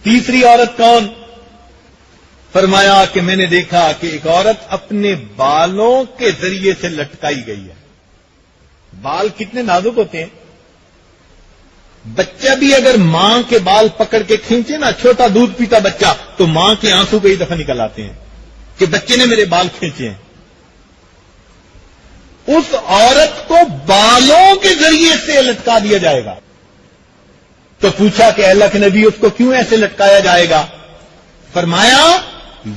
تیسری عورت کون؟ فرمایا کہ میں نے دیکھا کہ ایک عورت اپنے بالوں کے ذریعے سے لٹکائی گئی ہے. بال کتنے نازک ہوتے ہیں. بچہ بھی اگر ماں کے بال پکڑ کے کھینچے نا، چھوٹا دودھ پیتا بچہ، تو ماں کے آنسو کئی دفعہ نکل آتے ہیں کہ بچے نے میرے بال کھینچے ہیں. اس عورت کو بالوں کے ذریعے سے لٹکا دیا جائے گا. تو پوچھا کہ اللہ کے نبی اس کو کیوں ایسے لٹکایا جائے گا؟ فرمایا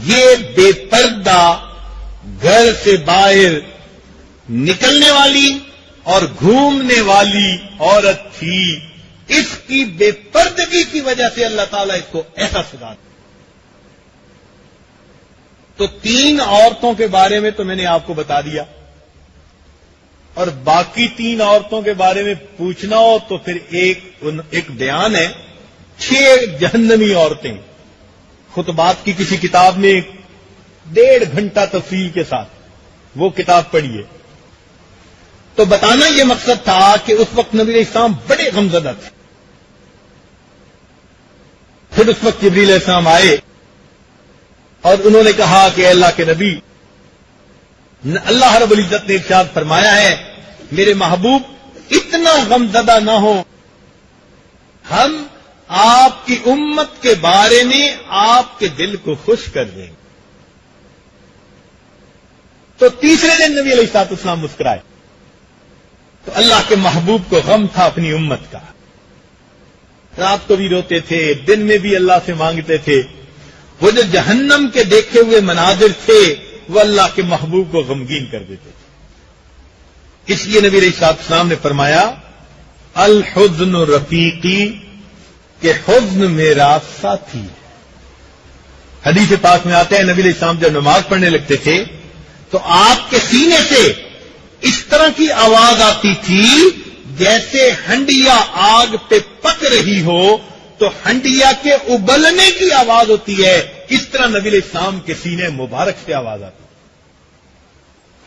یہ بے پردہ گھر سے باہر نکلنے والی اور گھومنے والی عورت تھی. اس کی بے پردگی کی وجہ سے اللہ تعالیٰ اس کو ایسا سزا دیا. تو تین عورتوں کے بارے میں تو میں نے آپ کو بتا دیا، اور باقی تین عورتوں کے بارے میں پوچھنا ہو تو پھر ایک بیان ہے 6 جہنمی عورتیں. خطبات کی کسی کتاب میں 1.5 گھنٹہ تفصیل کے ساتھ وہ کتاب پڑھیے. تو بتانا یہ مقصد تھا کہ اس وقت نبی علیہ السلام بڑے غمزدہ تھے. پھر اس وقت جبریل علیہ السلام آئے اور انہوں نے کہا کہ اللہ کے نبی، اللہ رب العزت نے ارشاد فرمایا ہے میرے محبوب اتنا غمزدہ نہ ہو، ہم آپ کی امت کے بارے میں آپ کے دل کو خوش کر دیں گے. تو تیسرے دن نبی علیہ السلام مسکرائے. تو اللہ کے محبوب کو غم تھا اپنی امت کا. رات کو بھی روتے تھے، دن میں بھی اللہ سے مانگتے تھے. وہ جو جہنم کے دیکھے ہوئے مناظر تھے وہ اللہ کے محبوب کو غمگین کر دیتے تھے. اس لیے نبی علیہ السلام نے فرمایا الحزن رفیقی، کہ حزن میرا ساتھی ہے. حدیث پاک میں آتے ہیں نبی علیہ السلام جب نماز پڑھنے لگتے تھے تو آپ کے سینے سے اس طرح کی آواز آتی تھی جیسے ہنڈیا آگ پہ پک رہی ہو تو ہنڈیا کے ابلنے کی آواز ہوتی ہے. اس طرح نبی علیہ السلام کے سینے مبارک سے آواز آتی.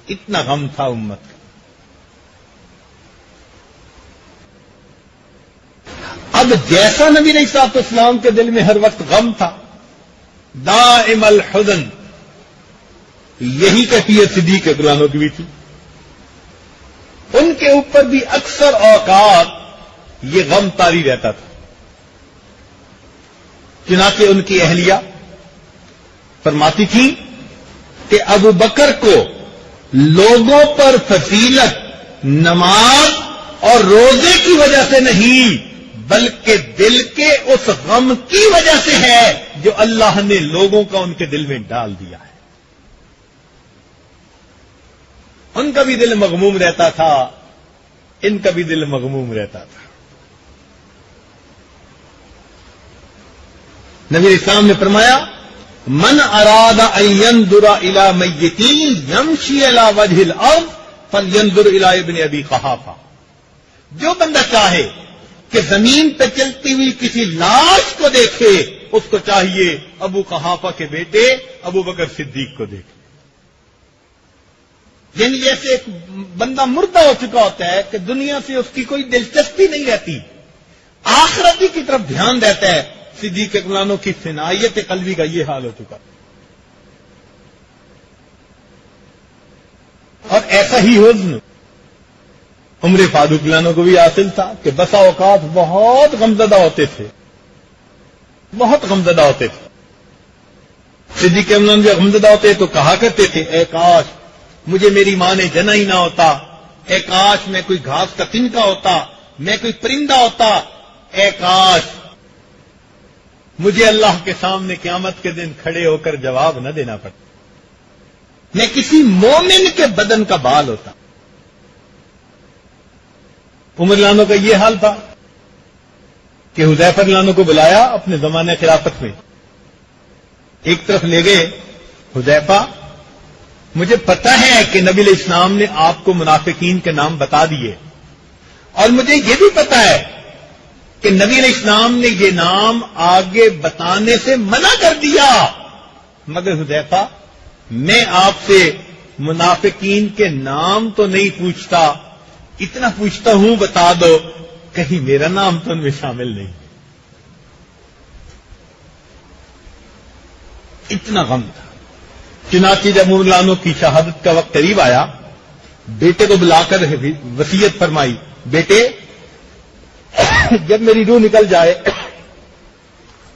اتنا غم تھا امت کا. اب جیسا نبی علیہ السلام کے دل میں ہر وقت غم تھا، دائم الحزن، یہی کیفیت صدیق اکبر کی بھی تھی. ان کے اوپر بھی اکثر اوقات یہ غم طاری رہتا تھا. چنانچہ ان کی اہلیہ فرماتی تھی کہ ابو بکر کو لوگوں پر فضیلت نماز اور روزے کی وجہ سے نہیں بلکہ دل کے اس غم کی وجہ سے ہے جو اللہ نے لوگوں کا ان کے دل میں ڈال دیا ہے. ان کا بھی دل مغموم رہتا تھا, ان کا بھی دل مغموم رہتا تھا. نبی اسلام نے فرمایا من اراد ان ينظر الى میت یمشی علی وجہ الارض فلینظر الی ابن ابی قحافہ. جو بندہ چاہے کہ زمین پہ چلتی ہوئی کسی لاش کو دیکھے اس کو چاہیے ابو قحافہ کے بیٹے ابو بکر صدیق کو دیکھے. یعنی جیسے ایک بندہ مردہ ہو چکا ہوتا ہے کہ دنیا سے اس کی کوئی دلچسپی نہیں رہتی, آخرتی کی طرف دھیان رہتا ہے, صدیق اکبرانوں کی فنائیت قلبی کا یہ حال ہو چکا. اور ایسا ہی حزن عمر فاروق لانوں کو بھی حاصل تھا کہ بسا اوقات بہت غمزدہ ہوتے تھے, بہت غمزدہ ہوتے تھے. صدیق اکبران بھی غمزدہ ہوتے تو کہا کرتے تھے اے کاش مجھے میری ماں نے جنا ہی نہ ہوتا, اے کاش میں کوئی گھاس کا تنکا ہوتا, میں کوئی پرندہ ہوتا, اے کاش مجھے اللہ کے سامنے قیامت کے دن کھڑے ہو کر جواب نہ دینا پڑتا, میں کسی مومن کے بدن کا بال ہوتا. عمر لانوں کا یہ حال تھا کہ حذیفہ لانوں کو بلایا اپنے زمانے خلافت میں. ایک طرف لے گئے, حذیفہ مجھے پتہ ہے کہ نبی علیہ السلام نے آپ کو منافقین کے نام بتا دیے, اور مجھے یہ بھی پتہ ہے کہ نبی علیہ السلام نے یہ نام آگے بتانے سے منع کر دیا, مگر حذیفہ میں آپ سے منافقین کے نام تو نہیں پوچھتا, اتنا پوچھتا ہوں بتا دو کہیں میرا نام تو ان میں شامل نہیں. اتنا غم تھا. چنانچہ جب عمر لانوں کی شہادت کا وقت قریب آیا, بیٹے کو بلا کر وصیت فرمائی, بیٹے جب میری روح نکل جائے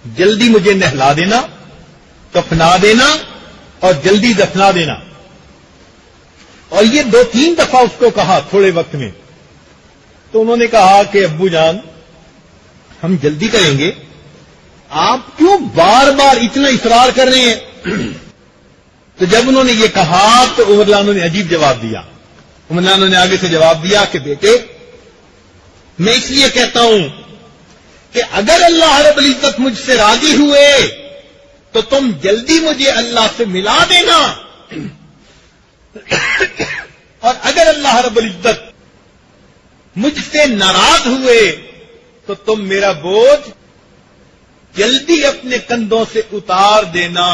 جلدی مجھے نہلا دینا, کفنا دینا اور جلدی دفنا دینا. اور یہ 2-3 دفعہ اس کو کہا تھوڑے وقت میں. تو انہوں نے کہا کہ ابو جان ہم جلدی کریں گے, آپ کیوں بار بار اتنا اصرار کر رہے ہیں؟ تو جب انہوں نے یہ کہا تو عمر لانوں نے عجیب جواب دیا. عمر لانوں نے آگے سے جواب دیا کہ بیٹے میں اس لیے کہتا ہوں کہ اگر اللہ رب العزت مجھ سے راضی ہوئے تو تم جلدی مجھے اللہ سے ملا دینا, اور اگر اللہ رب العزت مجھ سے ناراض ہوئے تو تم میرا بوجھ جلدی اپنے کندھوں سے اتار دینا,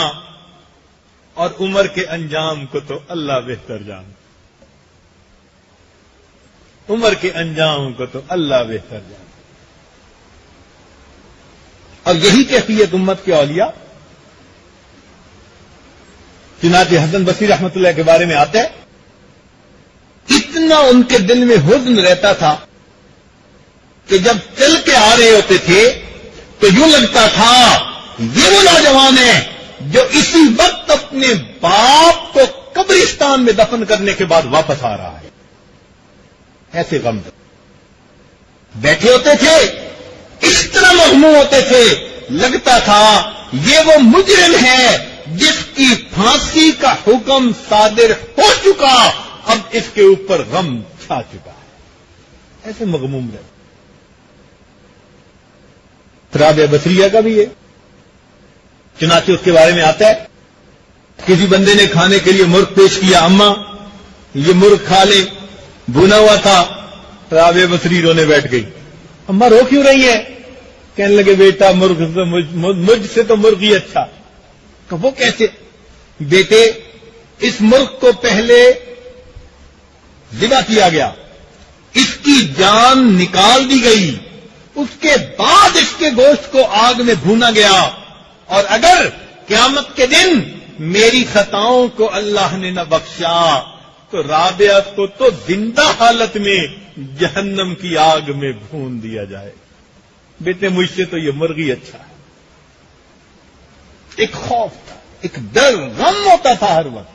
اور عمر کے انجام کو تو اللہ بہتر جانتا, عمر کے انجام کو تو اللہ بہتر جانتا. اور یہی کیفیت امت کے اولیاء. چنانچہ حسن بصری رحمت اللہ کے بارے میں آتا ہے اتنا ان کے دل میں حزن رہتا تھا کہ جب چل کے آ رہے ہوتے تھے تو یوں لگتا تھا یہ وہ نوجوان ہے جو اسی وقت اپنے باپ کو قبرستان میں دفن کرنے کے بعد واپس آ رہا ہے. ایسے غم بیٹھے ہوتے تھے, اس طرح مغموم ہوتے تھے, لگتا تھا یہ وہ مجرم ہے جس کی پھانسی کا حکم صادر ہو چکا, اب اس کے اوپر غم چھا چکا ہے. ایسے مغموم رہے. رابعہ بصریہ کا بھی ہے. چنانچہ اس کے بارے میں آتا ہے کسی بندے نے کھانے کے لیے مرغ پیش کیا, اماں یہ مرغ کھا لے, بھونا ہوا تھا. رابعہ بصری رونے بیٹھ گئی. اماں رو کیوں رہی ہے؟ کہنے لگے بیٹا مرغ مجھ سے تو مرغ ہی اچھا. کہ وہ کیسے؟ بیٹے اس مرغ کو پہلے ذبح کیا گیا, اس کی جان نکال دی گئی, اس کے بعد اس کے گوشت کو آگ میں بھونا گیا, اور اگر قیامت کے دن میری خطاؤں کو اللہ نے نہ بخشا تو رابعہ کو تو زندہ حالت میں جہنم کی آگ میں بھون دیا جائے. بیٹے مجھ سے تو یہ مرغی اچھا ہے. ایک خوف تھا، ایک ڈر، غم ہوتا تھا ہر وقت.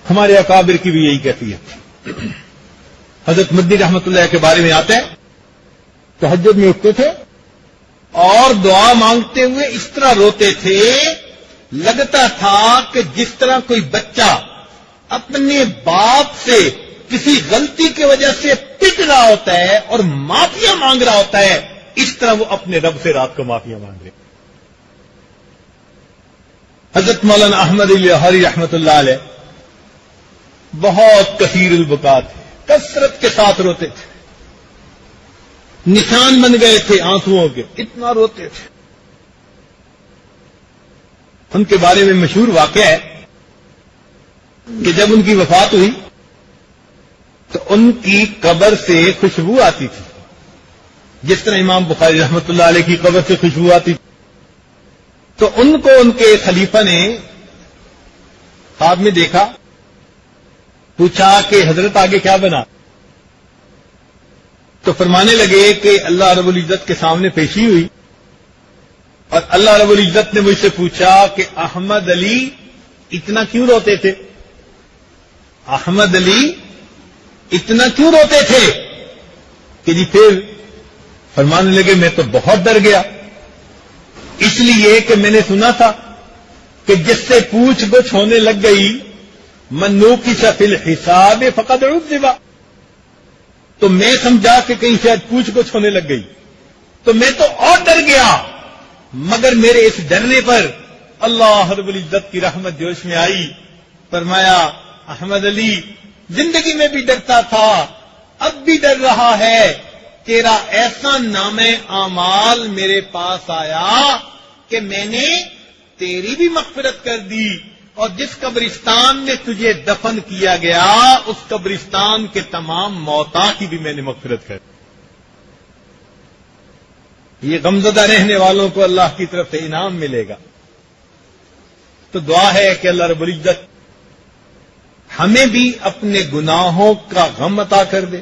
ہمارے اکابر کی بھی یہی کیفیت تھی. حضرت مدنی رحمت اللہ کے بارے میں آتا ہے، تہجد میں اٹھتے تھے اور دعا مانگتے ہوئے اس طرح روتے تھے، لگتا تھا کہ جس طرح کوئی بچہ اپنے باپ سے کسی غلطی کی وجہ سے پٹ رہا ہوتا ہے اور معافیا مانگ رہا ہوتا ہے، اس طرح وہ اپنے رب سے رات کو معافیا مانگ رہے. حضرت مولانا احمد لاہوری رحمت اللہ علیہ بہت کثیر البکا تھے، کثرت کے ساتھ روتے تھے، نشان بن گئے تھے آنسوؤں کے، اتنا روتے تھے. ان کے بارے میں مشہور واقعہ ہے کہ جب ان کی وفات ہوئی تو ان کی قبر سے خوشبو آتی تھی، جس طرح امام بخاری رحمت اللہ علیہ کی قبر سے خوشبو آتی تھی. تو ان کو ان کے خلیفہ نے خواب میں دیکھا، پوچھا کہ حضرت آگے کیا بنا؟ تو فرمانے لگے کہ اللہ رب العزت کے سامنے پیشی ہوئی اور اللہ رب العزت نے مجھ سے پوچھا کہ احمد علی اتنا کیوں روتے تھے؟ احمد علی اتنا کیوں روتے تھے؟ کہ جی پھر فرمانے لگے میں تو بہت ڈر گیا، اس لیے کہ میں نے سنا تھا کہ جس سے پوچھ گچھ ہونے لگ گئی منو کی سفل حساب فقط عذبا، تو میں سمجھا کہ کہیں شاید پوچھ گچھ ہونے لگ گئی، تو میں تو اور ڈر گیا. مگر میرے اس ڈرنے پر اللہ رب العزت کی رحمت جوش میں آئی. فرمایا احمد علی زندگی میں بھی ڈرتا تھا، اب بھی ڈر رہا ہے. تیرا ایسا نام اعمال میرے پاس آیا کہ میں نے تیری بھی مغفرت کر دی، اور جس قبرستان میں تجھے دفن کیا گیا اس قبرستان کے تمام موتا کی بھی میں نے مغفرت کر دی. یہ غمزدہ رہنے والوں کو اللہ کی طرف سے انعام ملے گا. تو دعا ہے کہ اللہ رب العزت ہمیں بھی اپنے گناہوں کا غم عطا کر دے،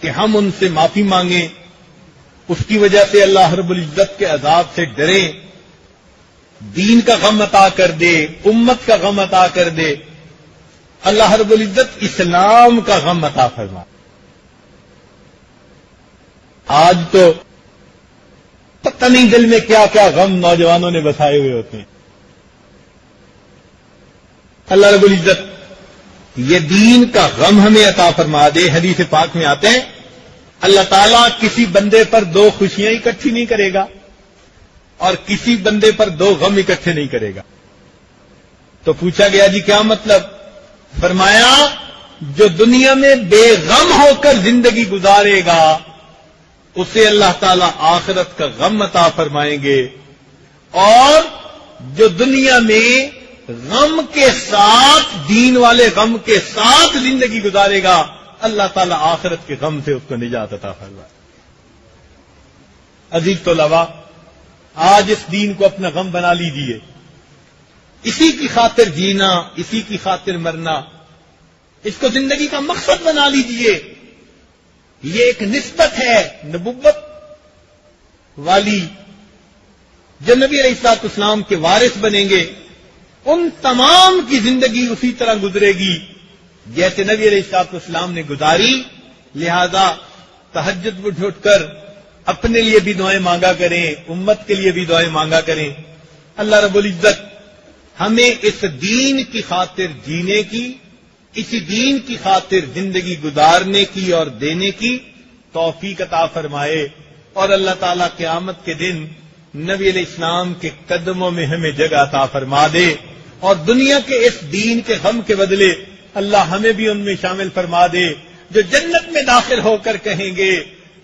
کہ ہم ان سے معافی مانگیں، اس کی وجہ سے اللہ رب العزت کے عذاب سے ڈریں، دین کا غم عطا کر دے، امت کا غم عطا کر دے. اللہ رب العزت اسلام کا غم عطا فرما. آج تو پتہ نہیں دل میں کیا کیا غم نوجوانوں نے بسائے ہوئے ہوتے ہیں. اللہ رب العزت یہ دین کا غم ہمیں عطا فرما دے. حدیث پاک میں آتے ہیں اللہ تعالیٰ کسی بندے پر دو خوشیاں اکٹھی نہیں کرے گا اور کسی بندے پر دو غم اکٹھے نہیں کرے گا. تو پوچھا گیا جی کیا مطلب؟ فرمایا جو دنیا میں بے غم ہو کر زندگی گزارے گا اسے اللہ تعالیٰ آخرت کا غم عطا فرمائیں گے، اور جو دنیا میں غم کے ساتھ، دین والے غم کے ساتھ زندگی گزارے گا اللہ تعالیٰ آخرت کے غم سے اس کو نجات عطا فرمائے. عزیز طلباء، آج اس دین کو اپنا غم بنا لیجیے، اسی کی خاطر جینا، اسی کی خاطر مرنا، اس کو زندگی کا مقصد بنا لیجیے. یہ ایک نسبت ہے نبوت والی. جو نبی علیہ الصلوۃ والسلام کے وارث بنیں گے ان تمام کی زندگی اسی طرح گزرے گی جیسے نبی علیہ الصلوۃ والسلام نے گزاری. لہذا تہجد اٹھ اٹھ کر اپنے لیے بھی دعائیں مانگا کریں، امت کے لیے بھی دعائیں مانگا کریں. اللہ رب العزت ہمیں اس دین کی خاطر جینے کی، اسی دین کی خاطر زندگی گزارنے کی اور دینے کی توفیق عطا فرمائے، اور اللہ تعالیٰ قیامت کے دن نبی علیہ السلام کے قدموں میں ہمیں جگہ عطا فرما دے، اور دنیا کے اس دین کے غم کے بدلے اللہ ہمیں بھی ان میں شامل فرما دے جو جنت میں داخل ہو کر کہیں گے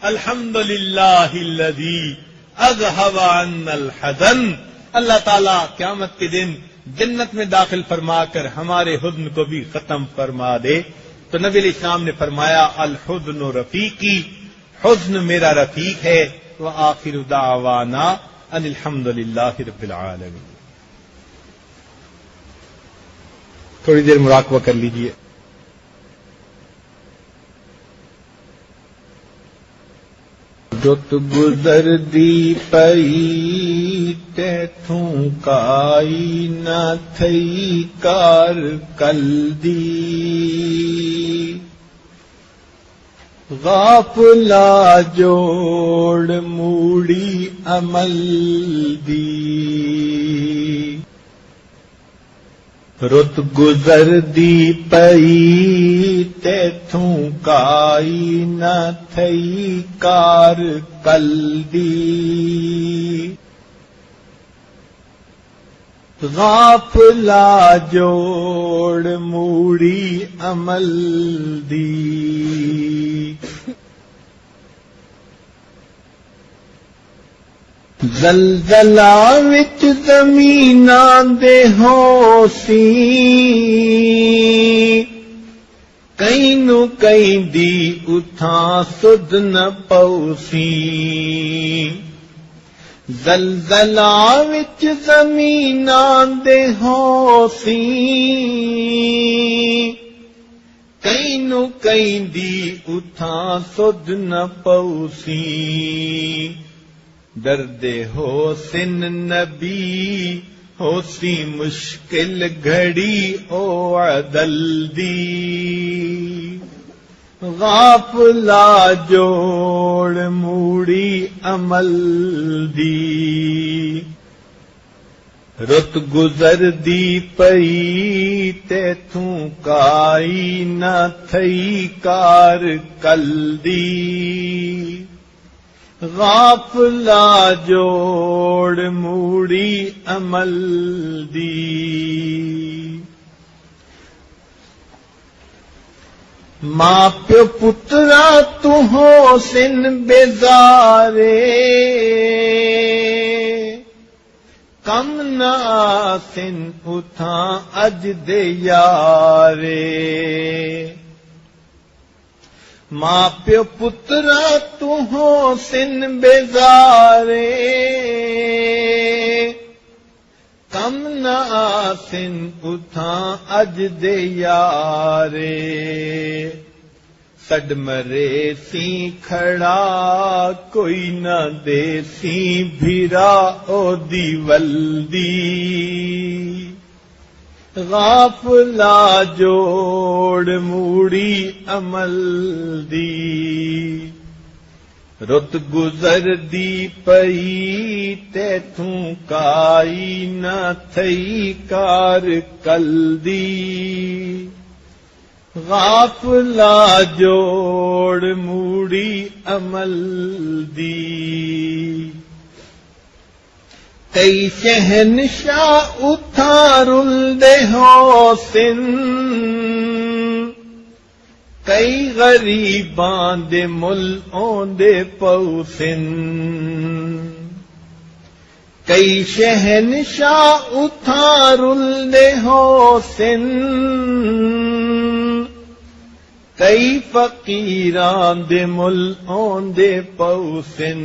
الحمدللہ الذی اذھب عنا الحزن. اللہ تعالیٰ قیامت کے دن جنت میں داخل فرما کر ہمارے حزن کو بھی ختم فرما دے. تو نبی علیہ السلام نے فرمایا الحزن رفیقی، حزن میرا رفیق ہے. وآخر دعوانا ان الحمدللہ رب العالمین. تھوڑی دیر مراقبہ کر لیجئے. رت گزر دی پئی تیتھوں کائی نہ تھئی کار کل دی غافلا جوڑ موڑی عمل دی. رت گزر دی پئی تیتھوں کائی نہ تھئی کار کل دی غافلا جوڑ موڑی عمل دی. زلزلہ وچ زمیناں دے ہوسی کئی نو کئی دی اتھاں سد نہ پوسی. زلزلہ وچ زمیناں دے ہوسی کئی نو کئی دی اتھاں سد نہ پوسی. درد ہو سن نبی ہو سی مشکل گھڑی او عدل دی غافلا جوڑ موڑی عمل دی. رت گزر دی پئی تیتھوں کائی نہ تھئی کار کل دی غافلا جوڑ موڑی عمل دی. ماں پیو پترا تو ہو سن بیزارے کم نہ آسن اتھاں اج دے یارے. ماں پیو پترا تو ہو سن بیزارے کم نہ آسن اتھاں اج دے یارے. سڈ مرے سی کھڑا کوئی نہ دے سی بھیرا او دی ولدی غافلا جوڑ موڑی عمل دی. رت گزر دی پئی تیتھوں کائی نہ تھئی کار کل دی غافلا جوڑ موڑی عمل دی. کئی شہنشاہ اتھاں رلدے ہو سن کئی غریباں دے مل اوندے پوسن. کئی شہنشاہ اتھاں رلدے ہو سن کئی فقیراں دے مل اوندے پوسن.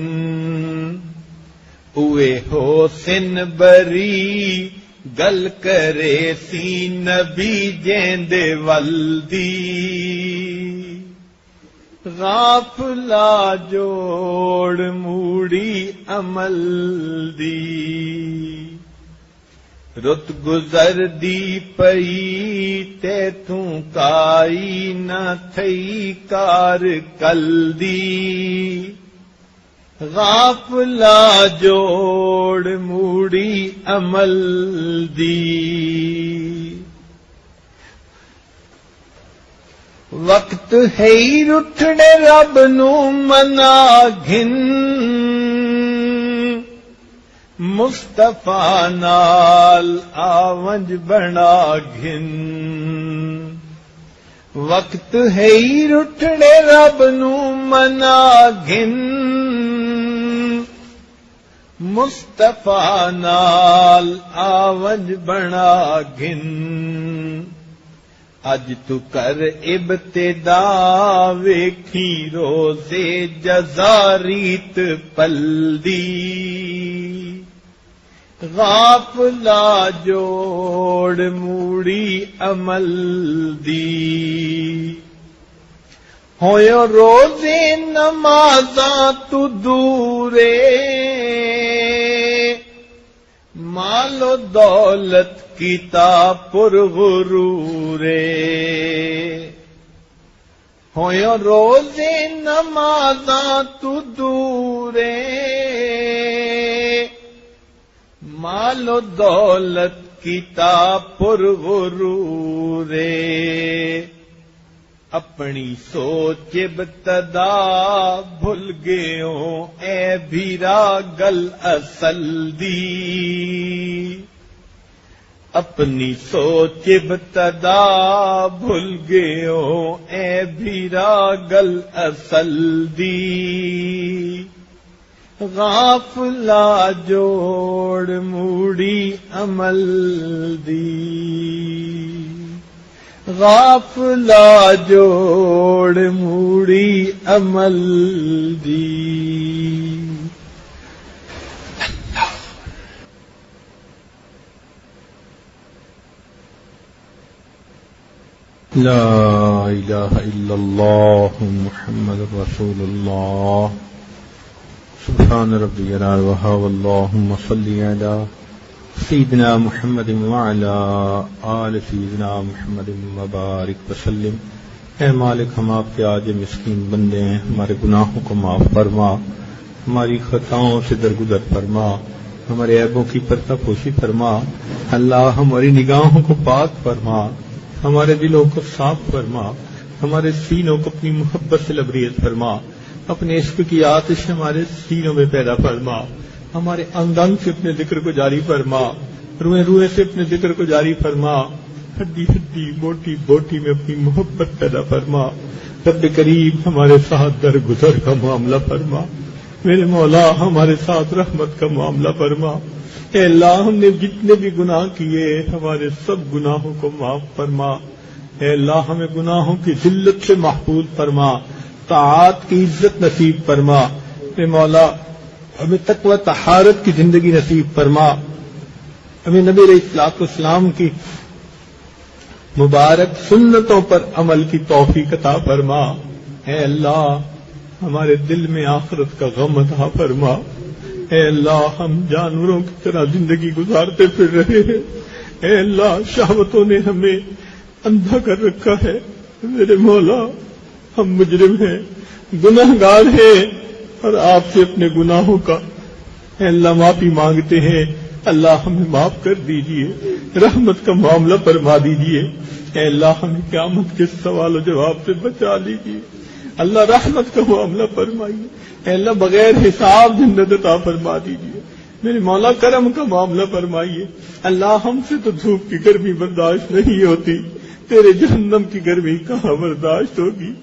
اوے ہو سن بری گل کرے سی نبی جیندے ولدی غافلا جوڑ موڑی عمل دی. رت گزر دی پئی تیتھوں کائی نہ تھئی کار کل دی غافلا جوڑ موڑی عمل دی. وقت ہے رٹھڑے رب نو منا گھن مصطفیٰ نال آونج بنا گھن. وقت ہے رٹھڑے رب نو منا گھن مصطفیٰ نال آونج بنا گھن. اج تو کر ابتدا ویکھی روزے جزا ریت پلدی غافلا جوڑ موڑی عمل دی ہوئے روزے نمازاں تو دورے مال و دولت کیتا پر غرورے ہوئے روزے نمازاں تو دورے مال و دولت کیتا پر غرورے اپنی سوچ ابتدا بھول گئے اے بھیرا گل اصل دی اپنی سوچ ابتدا بھول گئے اے بھیرا گل اصل دی غافلا جوڑ موڑی عمل دی غافلا جوڑ موڑی عمل دی لا الہ الا اللہ محمد رسول اللہ سبحان ربی العلا واللہم صلی علی سیدنا محمد وعلا آل سیدنا محمد مبارک وسلم۔ اے مالک، ہم آپ کے آج مسکین بندے ہیں، ہمارے گناہوں کو معاف فرما، ہماری خطاؤں سے درگزر فرما، ہمارے عیبوں کی پردہ پوشی فرما۔ اللہ ہماری نگاہوں کو پاک فرما، ہمارے دلوں کو صاف فرما، ہمارے سینوں کو اپنی محبت سے لبریز فرما، اپنے عشق کی آتش ہمارے سینوں میں پیدا فرما، ہمارے انگ انگ سے اپنے ذکر کو جاری فرما، روئے روئے سے اپنے ذکر کو جاری فرما، ہڈی ہڈی بوٹی بوٹی میں اپنی محبت پیدا فرما۔ رب کریم ہمارے ساتھ درگزر کا معاملہ فرما، میرے مولا ہمارے ساتھ رحمت کا معاملہ فرما۔ اے اللہ، ہم نے جتنے بھی گناہ کیے ہمارے سب گناہوں کو معاف فرما۔ اے اللہ، ہمیں گناہوں کی ذلت سے محفوظ فرما، طاعات کی عزت نصیب فرما۔ اے مولا، ہمیں تقوی طہارت کی زندگی نصیب فرما، ہمیں نبی علیہ الصلوۃ والسلام کی مبارک سنتوں پر عمل کی توفیق عطا فرما۔ اے اللہ، ہمارے دل میں آخرت کا غم عطا فرما۔ اے اللہ، ہم جانوروں کی طرح زندگی گزارتے پھر رہے ہیں۔ اے اللہ، شہوتوں نے ہمیں اندھا کر رکھا ہے۔ میرے مولا، ہم مجرم ہیں، گناہگار ہیں، اور آپ سے اپنے گناہوں کا اے اللہ معافی مانگتے ہیں۔ اللہ، ہمیں معاف کر دیجئے، رحمت کا معاملہ فرما دیجئے۔ اے اللہ، ہمیں قیامت کے سوال و جواب سے بچا لیجئے۔ اللہ، رحمت کا معاملہ فرمائیے۔ اے اللہ، بغیر حساب جنت عطا فرما دیجئے۔ میرے مولا، کرم کا معاملہ فرمائیے۔ اللہ، ہم سے تو دھوپ کی گرمی برداشت نہیں ہوتی، تیرے جہنم کی گرمی کہاں برداشت ہوگی۔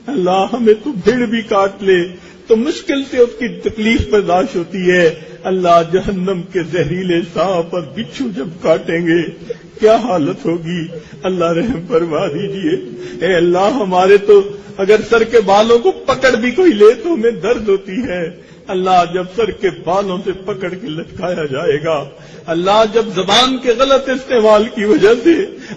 اللہ، ہمیں تو بھیڑ بھی کاٹ لے تو مشکل سے اس کی تکلیف برداشت ہوتی ہے۔ اللہ، جہنم کے زہریلے سانپ اور بچھو جب کاٹیں گے کیا حالت ہوگی۔ اللہ، رحم فرما دیجئے۔ اے اللہ، ہمارے تو اگر سر کے بالوں کو پکڑ بھی کوئی لے تو ہمیں درد ہوتی ہے۔ اللہ، جب سر کے بالوں سے پکڑ کے لٹکایا جائے گا، اللہ، جب زبان کے غلط استعمال کی وجہ سے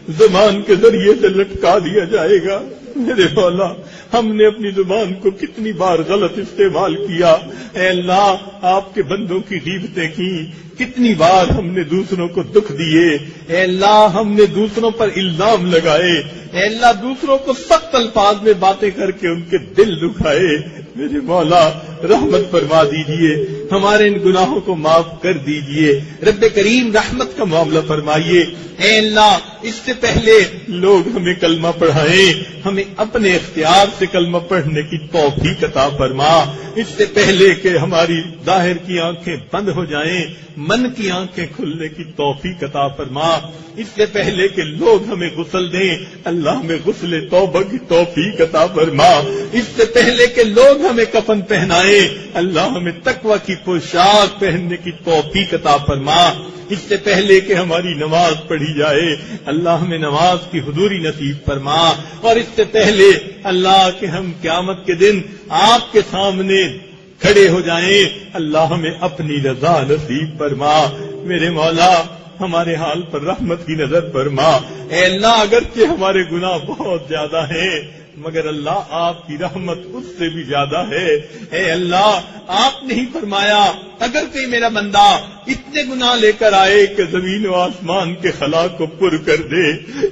زبان کے ذریعے سے لٹکا دیا جائے گا، میرے مولا، ہم نے اپنی زبان کو کتنی بار غلط استعمال کیا۔ اے اللہ، آپ کے بندوں کی غیبتیں کی، کتنی بار ہم نے دوسروں کو دکھ دیے۔ اے اللہ، ہم نے دوسروں پر الزام لگائے۔ اے اللہ، دوسروں کو سخت الفاظ میں باتیں کر کے ان کے دل دکھائے۔ میرے مولا، رحمت فرما دیجئے، ہمارے ان گناہوں کو معاف کر دیجئے۔ رب کریم، رحمت کا معاملہ فرمائیے۔ اے اللہ، اس سے پہلے لوگ ہمیں کلمہ پڑھائیں، ہمیں اپنے اختیار سے کلمہ پڑھنے کی توفیق عطا فرما۔ اس سے پہلے کہ ہماری ظاہر کی آنکھیں بند ہو جائیں، من کی آنکھیں کھلنے کی توفیق عطا فرما۔ اس سے پہلے کہ لوگ ہمیں غسل دیں، اللہ ہمیں غسل توبہ کی توفیق عطا فرما۔ اس سے پہلے کہ لوگ ہمیں کفن پہنائیں، اللہ ہمیں تقوی کی پوشاک پہننے کی توفیق عطا فرما۔ اس سے پہلے کہ ہماری نماز پڑھی جائے، اللہ ہمیں نماز کی حضوری نصیب فرما۔ اور اس سے پہلے اللہ کہ ہم قیامت کے دن آپ کے سامنے کھڑے ہو جائیں، اللہ ہمیں اپنی رضا نصیب فرما۔ میرے مولا ہمارے حال پر رحمت کی نظر فرما. اے اللہ اگرچہ ہمارے گناہ بہت زیادہ ہیں مگر اللہ آپ کی رحمت اس سے بھی زیادہ ہے. اے اللہ آپ نے ہی فرمایا اگر کوئی میرا بندہ اتنے گناہ لے کر آئے کہ زمین و آسمان کے خلا کو پر کر دے،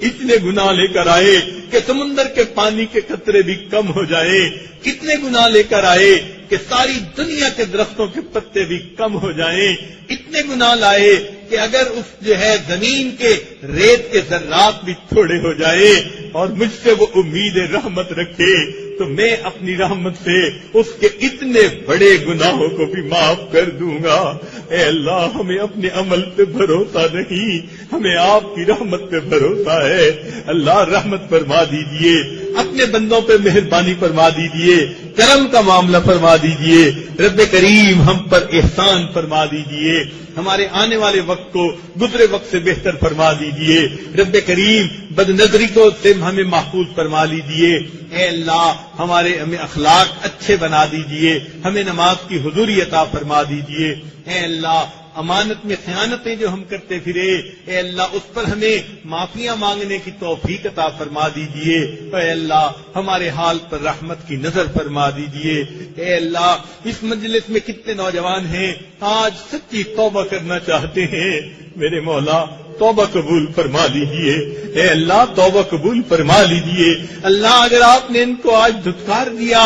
اتنے گناہ لے کر آئے کہ سمندر کے پانی کے قطرے بھی کم ہو جائے، کتنے گناہ لے کر آئے کہ ساری دنیا کے درختوں کے پتے بھی کم ہو جائیں، اتنے گناہ لائے کہ اگر اس جو ہے زمین کے ریت کے ذرات بھی تھوڑے ہو جائے اور مجھ سے وہ امید رحمت رکھے تو میں اپنی رحمت سے اس کے اتنے بڑے گناہوں کو بھی معاف کر دوں گا. اے اللہ ہمیں اپنے عمل پہ بھروسہ نہیں، ہمیں آپ کی رحمت پہ بھروسہ ہے. اللہ رحمت فرما دیجئے، اپنے بندوں پہ مہربانی فرما دیجئے، کرم کا معاملہ فرما دیجئے. رب کریم ہم پر احسان فرما دیجئے، ہمارے آنے والے وقت کو گزرے وقت سے بہتر فرما دیجئے. رب کریم بد نظری کو سے ہمیں محفوظ فرما لیجئے. اے اللہ ہمیں اخلاق اچھے بنا دیجئے، ہمیں نماز کی حضوری عطا فرما دیجئے. اے اللہ امانت میں خیانتیں جو ہم کرتے پھرے، اے اللہ اس پر ہمیں معافیاں مانگنے کی توفیق عطا فرما دیجئے. اے اللہ ہمارے حال پر رحمت کی نظر فرما دیجئے. اے اللہ اس مجلس میں کتنے نوجوان ہیں آج سچی توبہ کرنا چاہتے ہیں، میرے مولا توبہ قبول فرما لیجئے. اے اللہ توبہ قبول فرما لیجئے. اللہ اگر آپ نے ان کو آج دھتکار دیا،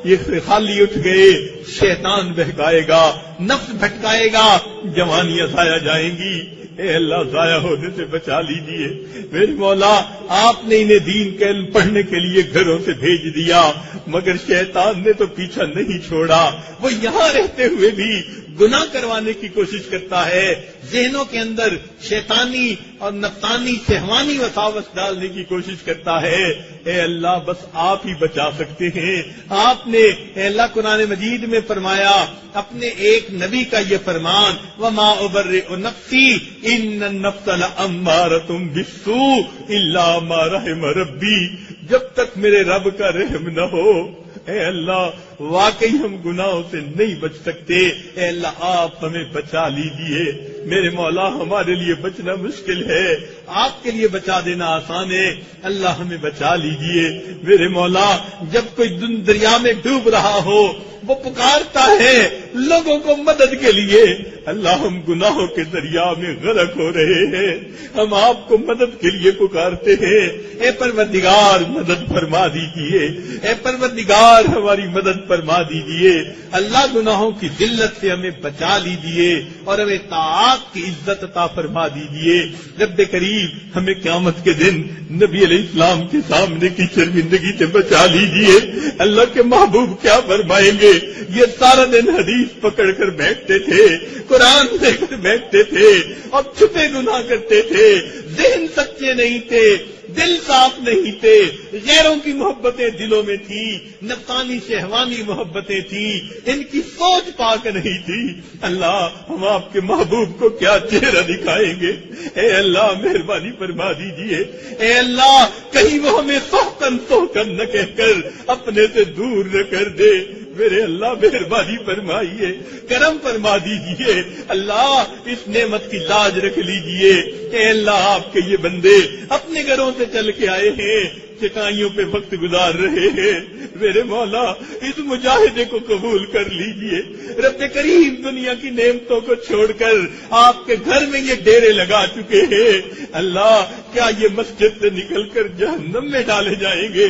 یہ خالی اٹھ گئے، شیطان بہکائے گا، نفس بھٹکائے گا، جوانیاں ضائع جائیں گی. اے اللہ ضائع ہونے سے بچا لیجئے. میرے مولا آپ نے انہیں دین کے علم پڑھنے کے لیے گھروں سے بھیج دیا مگر شیطان نے تو پیچھا نہیں چھوڑا. وہ یہاں رہتے ہوئے بھی گناہ کروانے کی کوشش کرتا ہے، ذہنوں کے اندر شیطانی اور نفسانی شہوانی وساوس ڈالنے کی کوشش کرتا ہے. اے اللہ بس آپ ہی بچا سکتے ہیں. آپ نے اے اللہ قرآن مجید میں فرمایا اپنے ایک نبی کا یہ فرمان وما ابرئ نفسی ان النفس لامارۃ بالسوء الا ما رحم ربی، جب تک میرے رب کا رحم نہ ہو اے اللہ واقعی ہم گناہوں سے نہیں بچ سکتے. اے اللہ آپ ہمیں بچا لیجئے. میرے مولا ہمارے لیے بچنا مشکل ہے، آپ کے لیے بچا دینا آسان ہے. اللہ ہمیں بچا لیجئے. میرے مولا جب کوئی دریا میں ڈوب رہا ہو وہ پکارتا ہے لوگوں کو مدد کے لیے، اللہ ہم گناہوں کے دریا میں غرق ہو رہے ہیں، ہم آپ کو مدد کے لیے پکارتے ہیں. اے پروردگار مدد فرما دیجئے. اے پروردگار ہماری مدد فرما دیجئے. اللہ گناہوں کی ذلت سے ہمیں بچا لیجئے اور ہمیں طاعت کی عزت عطا فرما دیجئے. رب کریم ہمیں قیامت کے دن نبی علیہ السلام کے سامنے کی شرمندگی سے بچا لیجئے. اللہ کے محبوب کیا فرمائیں گے؟ یہ سارا دن حدیث پکڑ کر بیٹھتے تھے، قرآن لے کر بیٹھتے تھے اور چھپے گناہ کرتے تھے، ذہن سچے نہیں تھے، دل صاف نہیں تھے، غیروں کی محبتیں دلوں میں تھی، نفسانی شہوانی محبتیں تھی، ان کی سوچ پاک نہیں تھی. اللہ ہم آپ کے محبوب کو کیا چہرہ دکھائیں گے؟ اے اللہ مہربانی فرما دیجئے. اے اللہ کہیں وہ ہمیں سوکن نہ کہہ کر اپنے سے دور نہ کر دے. میرے اللہ مہربانی فرمائیے، کرم فرما دیجئے. اللہ اس نعمت کی لاج رکھ لیجئے. اے اللہ آپ کے یہ بندے اپنے گھروں سے چل کے آئے ہیں، چٹائیوں پہ وقت گزار رہے ہیں. میرے مولا اس مجاہدے کو قبول کر لیجئے. رب کریم دنیا کی نعمتوں کو چھوڑ کر آپ کے گھر میں یہ ڈیرے لگا چکے ہیں. اللہ کیا یہ مسجد سے نکل کر جہنم میں ڈالے جائیں گے؟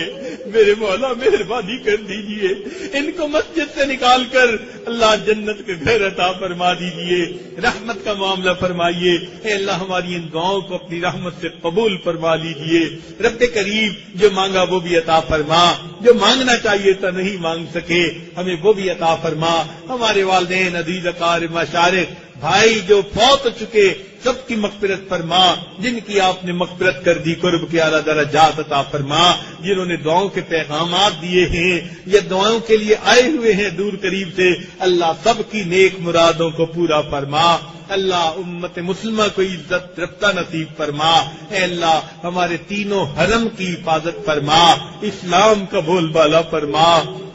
میرے مولا مہربانی کر دیجئے. ان کو مسجد سے نکال کر اللہ جنت کے گھر عطا فرما دیجئے. رحمت کا معاملہ فرمائیے. اے اللہ ہماری ان دعاؤں کو اپنی رحمت سے قبول فرما لیجئے. رب کریم جو مانگا وہ بھی عطا فرما، جو مانگنا چاہیے تھا نہیں مانگ سکے ہمیں وہ بھی عطا فرما. ہمارے والدین عزیز اقارب مشارق بھائی جو فوت ہو چکے سب کی مغفرت فرما، جن کی آپ نے مغفرت کر دی قرب کے اعلیٰ درجات عطا فرما. جنہوں نے دعاؤں کے پیغامات دیے ہیں یا دعاؤں کے لیے آئے ہوئے ہیں دور قریب سے، اللہ سب کی نیک مرادوں کو پورا فرما. اللہ امت مسلمہ کو عزت رفتہ نصیب فرما. اے اللہ ہمارے تینوں حرم کی حفاظت فرما، اسلام کا بول بالا فرما.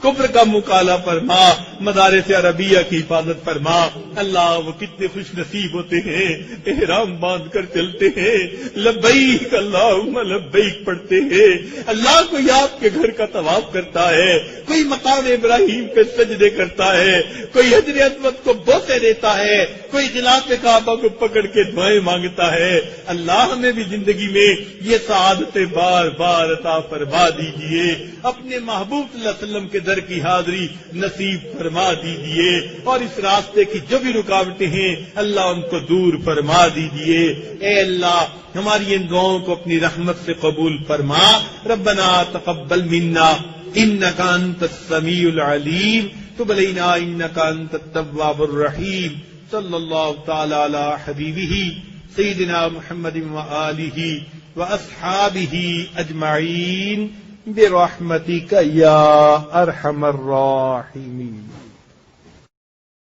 کفر کا مکالہ فرما، مدارس عربیہ کی حفاظت فرما۔ اللہ وہ کتنے خوش نصیب ہوتے ہیں، احرام باندھ کر چلتے ہیں، لبیک اللہم لبیک پڑھتے ہیں۔ اللہ کوئی آپ کے گھر کا طواف کرتا ہے، کوئی مقام ابراہیم پہ سجدے کرتا ہے، کوئی حجر اسود کو بوسے دیتا ہے، کوئی غلاف کعبہ کو پکڑ کے دعائیں مانگتا ہے۔ اللہ ہمیں بھی زندگی میں یہ سعادتیں بار بار عطا فرما دیجئے، اپنے محبوب صلی اللہ علیہ وسلم کے در کی حاضری نصیب فرما دیجئے، اور اس راستے کی جو بھی رکاوٹیں ہیں اللہ ان کو دور فرما دیجئے۔ اے اللہ ہماری ان دعاؤں کو اپنی رحمت سے قبول فرما۔ ربنا تقبل منا انک انت السمیع العلیم تب علینا انک انت التواب الرحیم۔ صلی اللہ تعالی علی حبیبہ سیدنا محمد وآلہ واصحابہ اجمعین برحمتک یا ارحم الراحمین۔